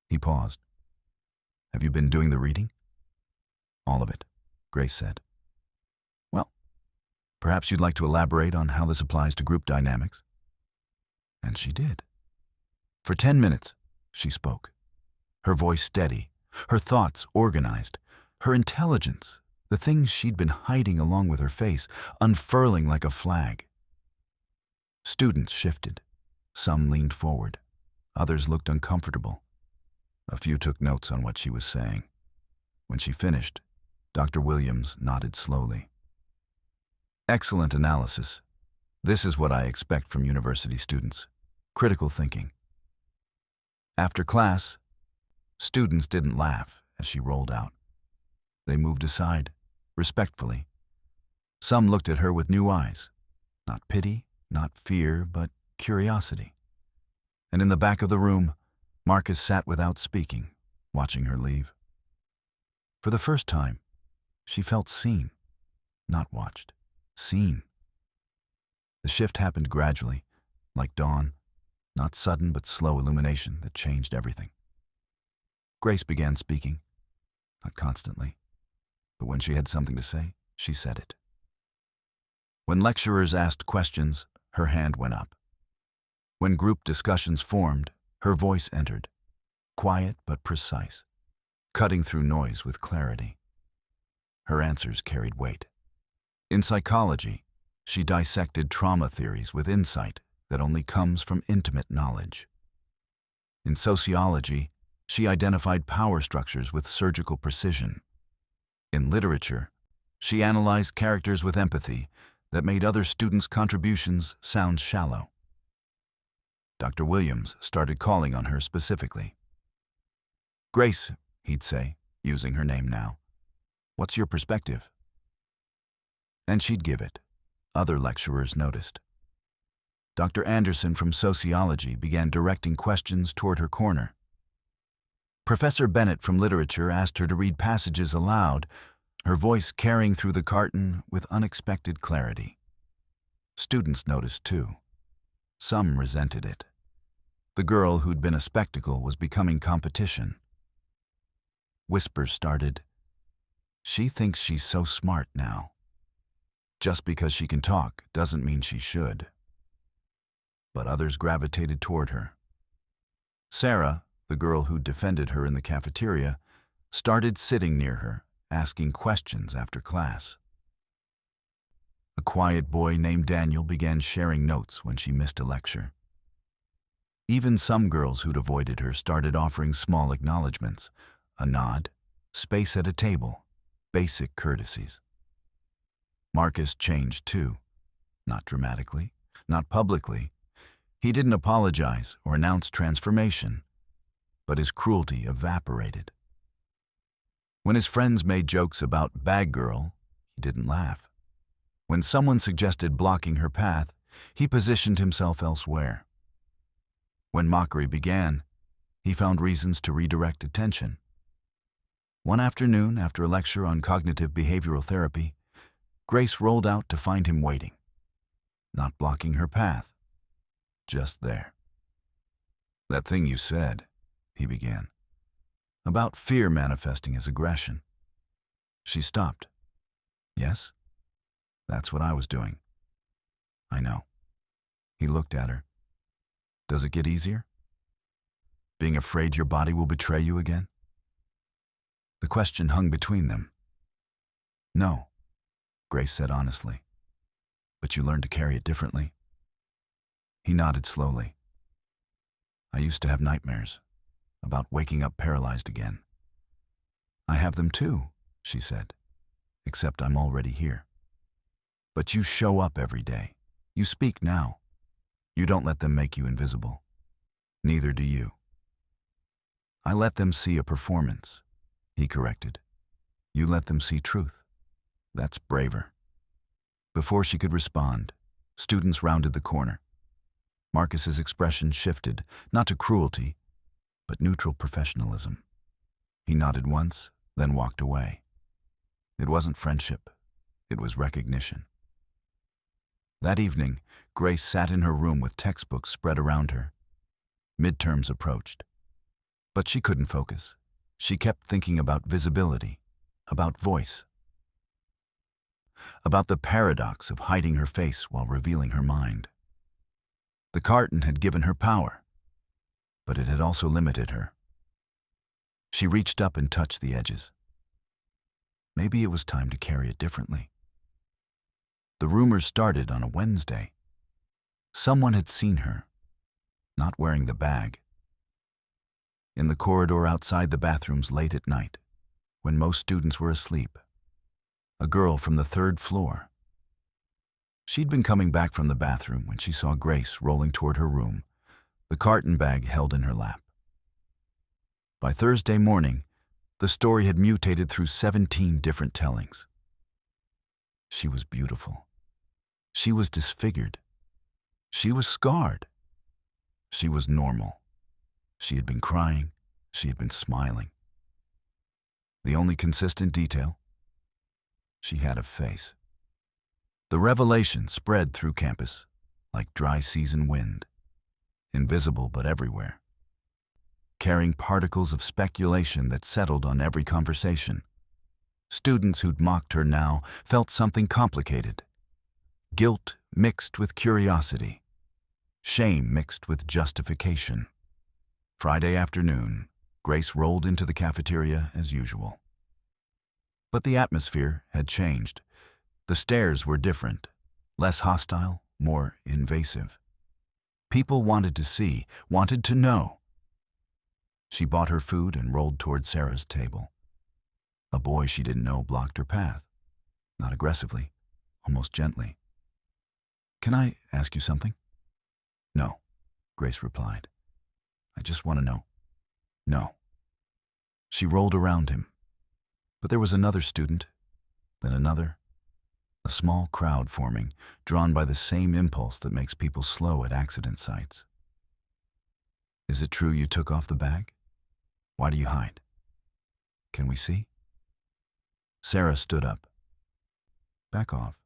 He paused. "Have you been doing the reading?" "All of it," Grace said. "Well, perhaps you'd like to elaborate on how this applies to group dynamics?" And she did. For 10 minutes, she spoke. Her voice steady, her thoughts organized, her intelligence, the things she'd been hiding along with her face, unfurling like a flag. Students shifted. Some leaned forward. Others looked uncomfortable. A few took notes on what she was saying. When she finished, Dr. Williams nodded slowly. "Excellent analysis. This is what I expect from university students. Critical thinking." After class, students didn't laugh as she rolled out. They moved aside, respectfully. Some looked at her with new eyes. Not pity, not fear, but curiosity. And in the back of the room, Marcus sat without speaking, watching her leave. For the first time, she felt seen, not watched, seen. The shift happened gradually, like dawn, not sudden but slow illumination that changed everything. Grace began speaking, not constantly, but when she had something to say, she said it. When lecturers asked questions, her hand went up. When group discussions formed, her voice entered, quiet but precise, cutting through noise with clarity. Her answers carried weight. In psychology, she dissected trauma theories with insight that only comes from intimate knowledge. In sociology, she identified power structures with surgical precision. In literature, she analyzed characters with empathy that made other students' contributions sound shallow. Dr. Williams started calling on her specifically. "Grace," he'd say, using her name now, "what's your perspective?" And she'd give it. Other lecturers noticed. Dr. Anderson from sociology began directing questions toward her corner. Professor Bennett from literature asked her to read passages aloud, her voice carrying through the carton with unexpected clarity. Students noticed too. Some resented it. The girl who'd been a spectacle was becoming competition. Whispers started. "She thinks she's so smart now. Just because she can talk doesn't mean she should." But others gravitated toward her. Sarah, the girl who defended her in the cafeteria, started sitting near her, asking questions after class. A quiet boy named Daniel began sharing notes when she missed a lecture. Even some girls who'd avoided her started offering small acknowledgments, a nod, space at a table, basic courtesies. Marcus changed too, not dramatically, not publicly. He didn't apologize or announce transformation, but his cruelty evaporated. When his friends made jokes about Bag Girl, he didn't laugh. When someone suggested blocking her path, he positioned himself elsewhere. When mockery began, he found reasons to redirect attention. One afternoon, after a lecture on cognitive behavioral therapy, Grace rolled out to find him waiting, not blocking her path, just there. "That thing you said," he began, "about fear manifesting as aggression." She stopped. "Yes? That's what I was doing." "I know." He looked at her. "Does it get easier? Being afraid your body will betray you again?" The question hung between them. "No," Grace said honestly. "But you learned to carry it differently." He nodded slowly. "I used to have nightmares about waking up paralyzed again." "I have them too," she said, "except I'm already here." "But you show up every day. You speak now. You don't let them make you invisible. Neither do you." "I let them see a performance," he corrected. "You let them see truth. That's braver." Before she could respond, students rounded the corner. Marcus's expression shifted, not to cruelty, but neutral professionalism. He nodded once, then walked away. It wasn't friendship. It was recognition. That evening, Grace sat in her room with textbooks spread around her. Midterms approached. But she couldn't focus. She kept thinking about visibility, about voice, about the paradox of hiding her face while revealing her mind. The carton had given her power, but it had also limited her. She reached up and touched the edges. Maybe it was time to carry it differently. The rumors started on a Wednesday. Someone had seen her, not wearing the bag, in the corridor outside the bathrooms late at night, when most students were asleep. A girl from the 3rd floor. She'd been coming back from the bathroom when she saw Grace rolling toward her room, the carton bag held in her lap. By Thursday morning, the story had mutated through 17 different tellings. She was beautiful. She was disfigured. She was scarred. She was normal. She had been crying. She had been smiling. The only consistent detail? She had a face. The revelation spread through campus like dry season wind, invisible but everywhere, carrying particles of speculation that settled on every conversation. Students who'd mocked her now felt something complicated. Guilt mixed with curiosity. Shame mixed with justification. Friday afternoon, Grace rolled into the cafeteria as usual. But the atmosphere had changed. The stares were different, less hostile, more invasive. People wanted to see, wanted to know. She bought her food and rolled toward Sarah's table. A boy she didn't know blocked her path, not aggressively, almost gently. "Can I ask you something?" "No," Grace replied. "I just want to know." "No." She rolled around him. But there was another student, then another. A small crowd forming, drawn by the same impulse that makes people slow at accident sites. "Is it true you took off the bag? Why do you hide? Can we see?" Sarah stood up. "Back off.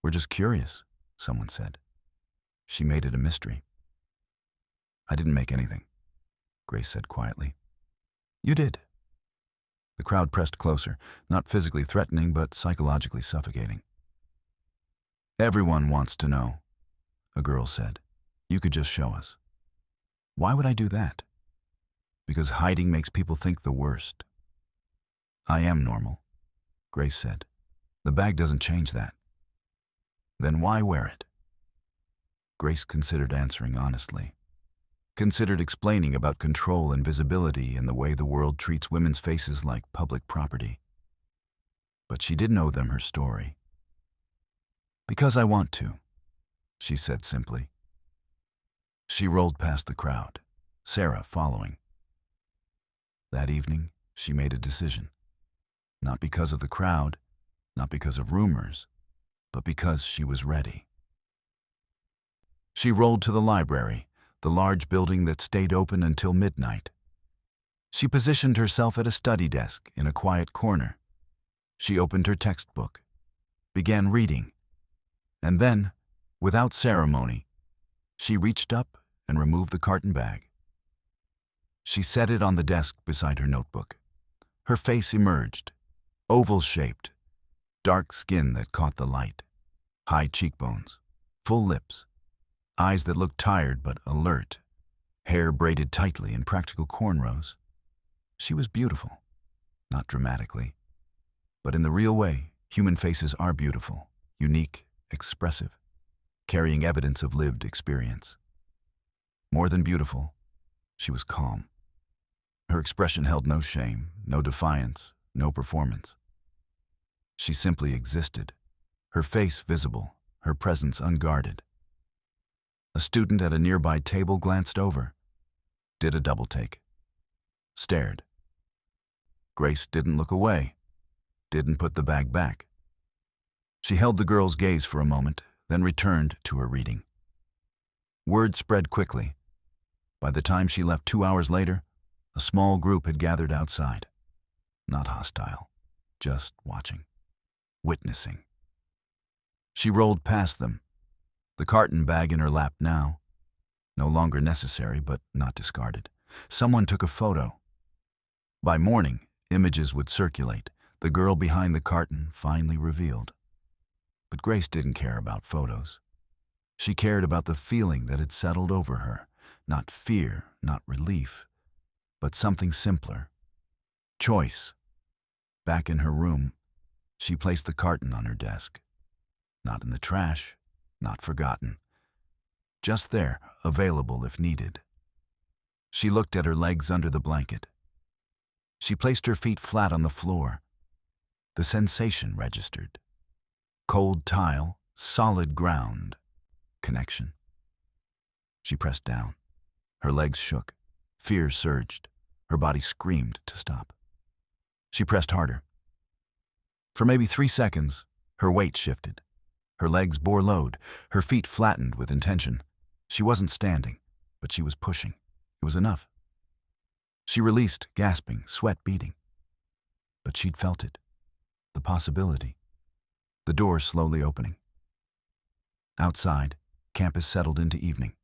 We're just curious," someone said. She made it a mystery. "I didn't make anything," Grace said quietly. "You did." The crowd pressed closer, not physically threatening, but psychologically suffocating. "Everyone wants to know," a girl said. "You could just show us." "Why would I do that?" "Because hiding makes people think the worst." "I am normal," Grace said. "The bag doesn't change that." Then why wear it? Grace considered answering honestly, considered explaining about control and visibility and the way the world treats women's faces like public property. But she didn't owe them her story. "Because I want to," she said simply. She rolled past the crowd, Sarah following. That evening, she made a decision. Not because of the crowd, not because of rumors, but because she was ready. She rolled to the library, the large building that stayed open until midnight. She positioned herself at a study desk in a quiet corner. She opened her textbook, began reading, and then, without ceremony, she reached up and removed the carton bag. She set it on the desk beside her notebook. Her face emerged, oval-shaped, dark skin that caught the light, high cheekbones, full lips, eyes that looked tired but alert, hair braided tightly in practical cornrows. She was beautiful, not dramatically, but in the real way. Human faces are beautiful, unique, expressive, carrying evidence of lived experience. More than beautiful, she was calm. Her expression held no shame, no defiance, no performance. She simply existed, her face visible, her presence unguarded. A student at a nearby table glanced over, did a double take, stared. Grace didn't look away, didn't put the bag back. She held the girl's gaze for a moment, then returned to her reading. Word spread quickly. By the time she left 2 hours later, a small group had gathered outside. Not hostile, just watching, witnessing. She rolled past them, the carton bag in her lap now, no longer necessary but not discarded. Someone took a photo. By morning, images would circulate, the girl behind the carton finally revealed. But Grace didn't care about photos. She cared about the feeling that had settled over her, not fear, not relief, but something simpler. Choice. Back in her room, she placed the carton on her desk. Not in the trash, not forgotten. Just there, available if needed. She looked at her legs under the blanket. She placed her feet flat on the floor. The sensation registered. Cold tile, solid ground. Connection. She pressed down. Her legs shook. Fear surged. Her body screamed to stop. She pressed harder. For maybe 3 seconds, her weight shifted. Her legs bore load, her feet flattened with intention. She wasn't standing, but she was pushing. It was enough. She released, gasping, sweat beating. But she'd felt it. The possibility. The door slowly opening. Outside, campus settled into evening.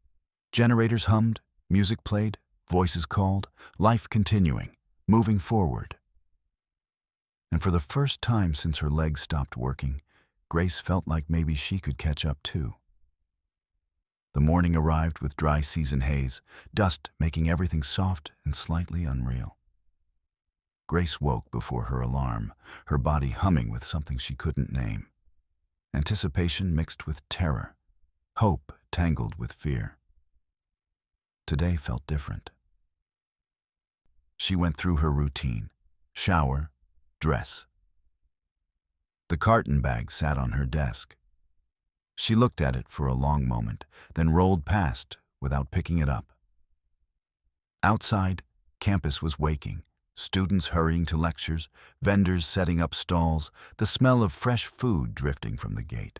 Generators hummed, music played, voices called, life continuing, moving forward. And for the first time since her legs stopped working, Grace felt like maybe she could catch up too. The morning arrived with dry season haze, dust making everything soft and slightly unreal. Grace woke before her alarm, her body humming with something she couldn't name. Anticipation mixed with terror, hope tangled with fear. Today felt different. She went through her routine, shower, dress. The carton bag sat on her desk. She looked at it for a long moment, then rolled past without picking it up. Outside, campus was waking, students hurrying to lectures, vendors setting up stalls, the smell of fresh food drifting from the gate.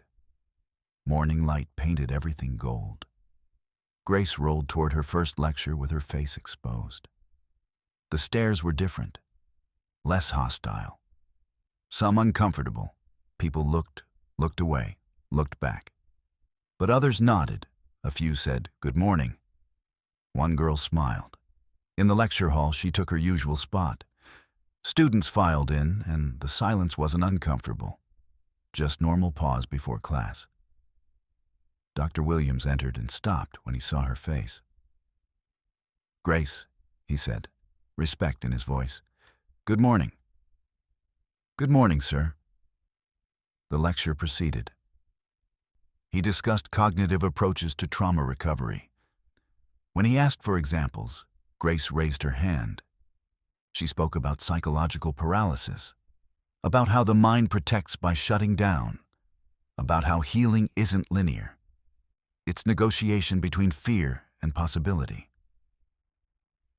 Morning light painted everything gold. Grace rolled toward her first lecture with her face exposed. The stares were different, less hostile. Some uncomfortable. People looked away, looked back. But others nodded. A few said, "Good morning." One girl smiled. In the lecture hall, she took her usual spot. Students filed in, and the silence wasn't uncomfortable. Just normal pause before class. Dr. Williams entered and stopped when he saw her face. "Grace," he said, respect in his voice. "Good morning." "Good morning, sir." The lecture proceeded. He discussed cognitive approaches to trauma recovery. When he asked for examples, Grace raised her hand. She spoke about psychological paralysis, about how the mind protects by shutting down, about how healing isn't linear. It's negotiation between fear and possibility.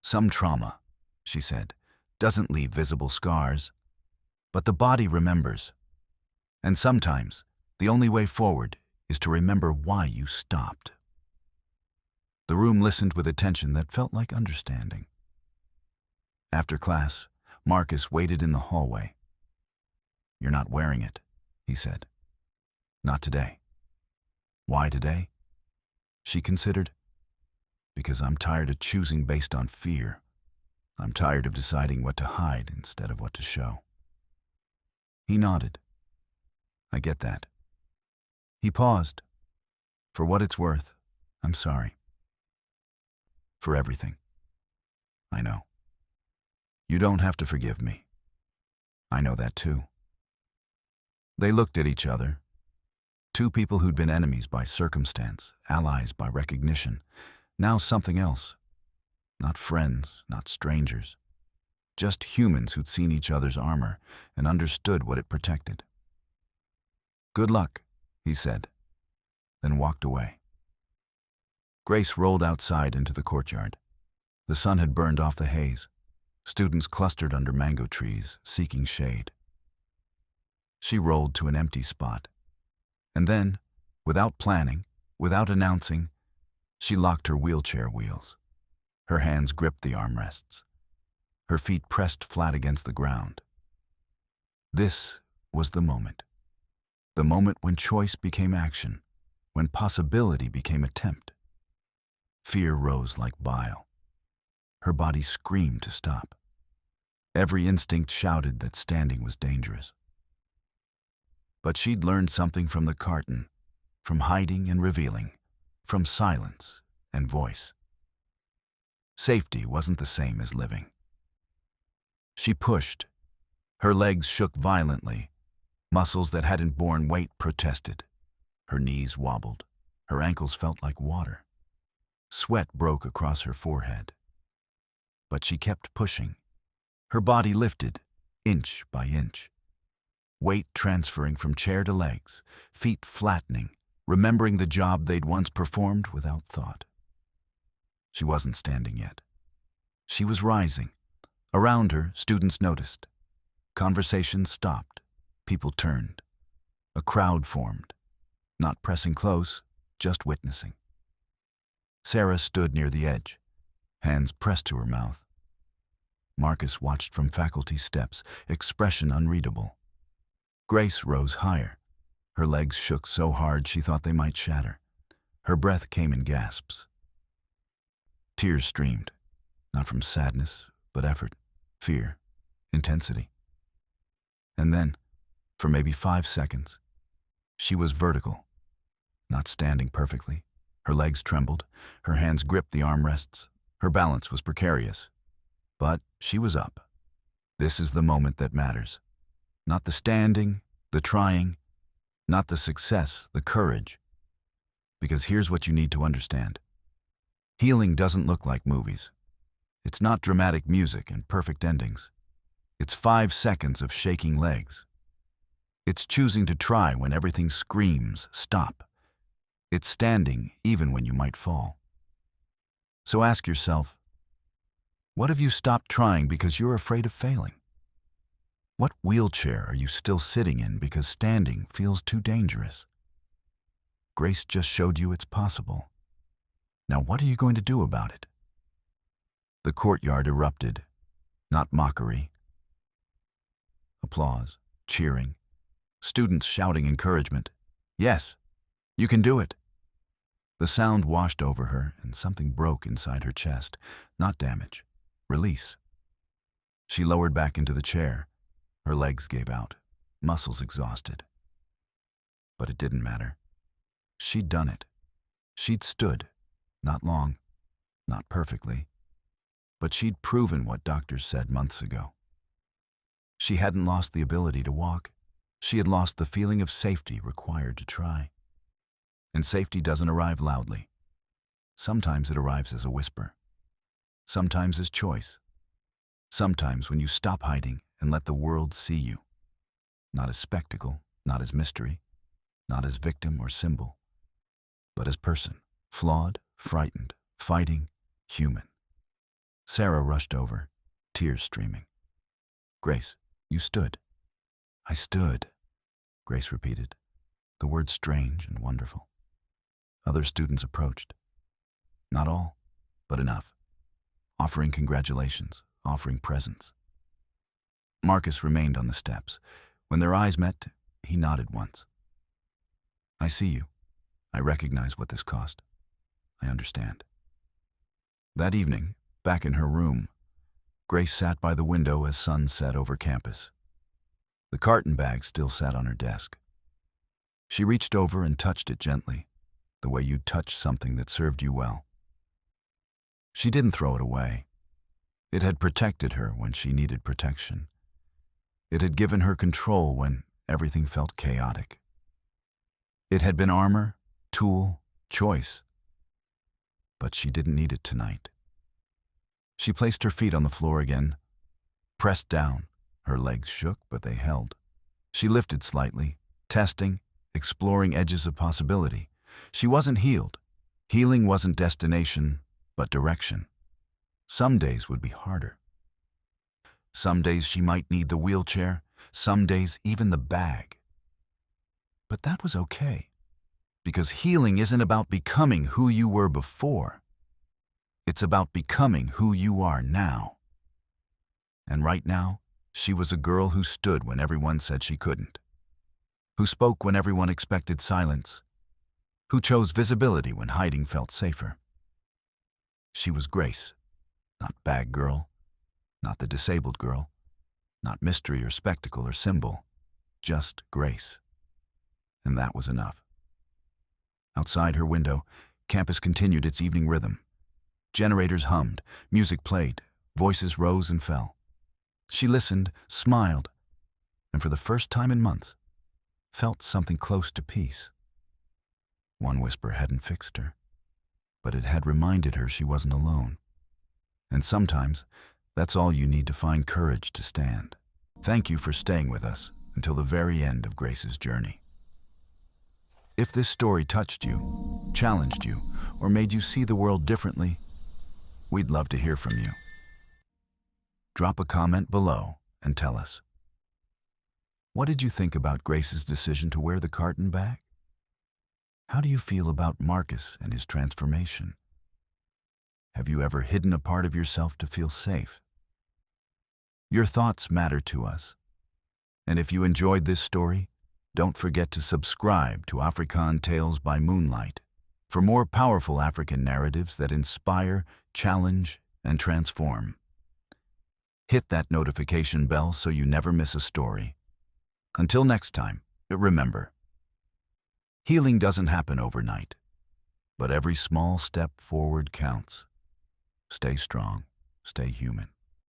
Some trauma, she said, doesn't leave visible scars, but the body remembers. And sometimes, the only way forward is to remember why you stopped. The room listened with attention that felt like understanding. After class, Marcus waited in the hallway. "You're not wearing it," he said. "Not today." "Why today?" She considered. "Because I'm tired of choosing based on fear. I'm tired of deciding what to hide instead of what to show." He nodded. "I get that." He paused. "For what it's worth, I'm sorry. For everything. I know. You don't have to forgive me. I know that too." They looked at each other. Two people who'd been enemies by circumstance, allies by recognition, now something else. Not friends, not strangers. Just humans who'd seen each other's armor and understood what it protected. "Good luck," he said, then walked away. Grace rolled outside into the courtyard. The sun had burned off the haze. Students clustered under mango trees, seeking shade. She rolled to an empty spot. And then, without planning, without announcing, she locked her wheelchair wheels. Her hands gripped the armrests. Her feet pressed flat against the ground. This was the moment. The moment when choice became action, when possibility became attempt. Fear rose like bile. Her body screamed to stop. Every instinct shouted that standing was dangerous. But she'd learned something from the carton, from hiding and revealing, from silence and voice. Safety wasn't the same as living. She pushed. Her legs shook violently. Muscles that hadn't borne weight protested. Her knees wobbled. Her ankles felt like water. Sweat broke across her forehead. But she kept pushing. Her body lifted, inch by inch. Weight transferring from chair to legs, feet flattening, remembering the job they'd once performed without thought. She wasn't standing yet. She was rising. Around her, students noticed. Conversations stopped. People turned. A crowd formed. Not pressing close, just witnessing. Sarah stood near the edge, hands pressed to her mouth. Marcus watched from faculty steps, expression unreadable. Grace rose higher. Her legs shook so hard she thought they might shatter. Her breath came in gasps. Tears streamed, not from sadness, but effort, fear, intensity. And then, for maybe 5 seconds, she was vertical, not standing perfectly. Her legs trembled, her hands gripped the armrests. Her balance was precarious. But she was up. This is the moment that matters. Not the standing, the trying, not the success, the courage. Because here's what you need to understand. Healing doesn't look like movies. It's not dramatic music and perfect endings. It's 5 seconds of shaking legs. It's choosing to try when everything screams, stop. It's standing even when you might fall. So ask yourself, what have you stopped trying because you're afraid of failing? What wheelchair are you still sitting in because standing feels too dangerous? Grace just showed you it's possible. Now what are you going to do about it? The courtyard erupted, not mockery. Applause, cheering, students shouting encouragement. Yes, you can do it. The sound washed over her and something broke inside her chest. Not damage, release. She lowered back into the chair. Her legs gave out, muscles exhausted. But it didn't matter. She'd done it. She'd stood, not long, not perfectly, but she'd proven what doctors said months ago. She hadn't lost the ability to walk. She had lost the feeling of safety required to try. And safety doesn't arrive loudly. Sometimes it arrives as a whisper. Sometimes as choice. Sometimes when you stop hiding and let the world see you. Not as spectacle, not as mystery, not as victim or symbol, but as person. Flawed, frightened, fighting, human. Sarah rushed over, tears streaming. "Grace, you stood." "I stood," Grace repeated, the words strange and wonderful. Other students approached. Not all, but enough. Offering congratulations, offering presents. Marcus remained on the steps. When their eyes met, he nodded once. "I see you. I recognize what this cost. I understand." That evening, back in her room, Grace sat by the window as sun set over campus. The carton bag still sat on her desk. She reached over and touched it gently, the way you'd touch something that served you well. She didn't throw it away. It had protected her when she needed protection. It had given her control when everything felt chaotic. It had been armor, tool, choice. But she didn't need it tonight. She placed her feet on the floor again, pressed down. Her legs shook, but they held. She lifted slightly, testing, exploring edges of possibility. She wasn't healed. Healing wasn't destination, but direction. Some days would be harder. Some days she might need the wheelchair, some days even the bag. But that was okay, because healing isn't about becoming who you were before. It's about becoming who you are now. And right now, she was a girl who stood when everyone said she couldn't, who spoke when everyone expected silence, who chose visibility when hiding felt safer. She was Grace, not bag girl, not the disabled girl, not mystery or spectacle or symbol, just Grace. And that was enough. Outside her window, campus continued its evening rhythm. Generators hummed, music played, voices rose and fell. She listened, smiled, and for the first time in months, felt something close to peace. One whisper hadn't fixed her, but it had reminded her she wasn't alone. And sometimes, that's all you need to find courage to stand. Thank you for staying with us until the very end of Grace's journey. If this story touched you, challenged you, or made you see the world differently, we'd love to hear from you. Drop a comment below and tell us. What did you think about Grace's decision to wear the carton bag? How do you feel about Marcus and his transformation? Have you ever hidden a part of yourself to feel safe? Your thoughts matter to us. And if you enjoyed this story, don't forget to subscribe to Afrikaan Tales by Moonlight for more powerful African narratives that inspire, challenge, and transform. Hit that notification bell so you never miss a story. Until next time, remember, healing doesn't happen overnight, but every small step forward counts. Stay strong, stay human.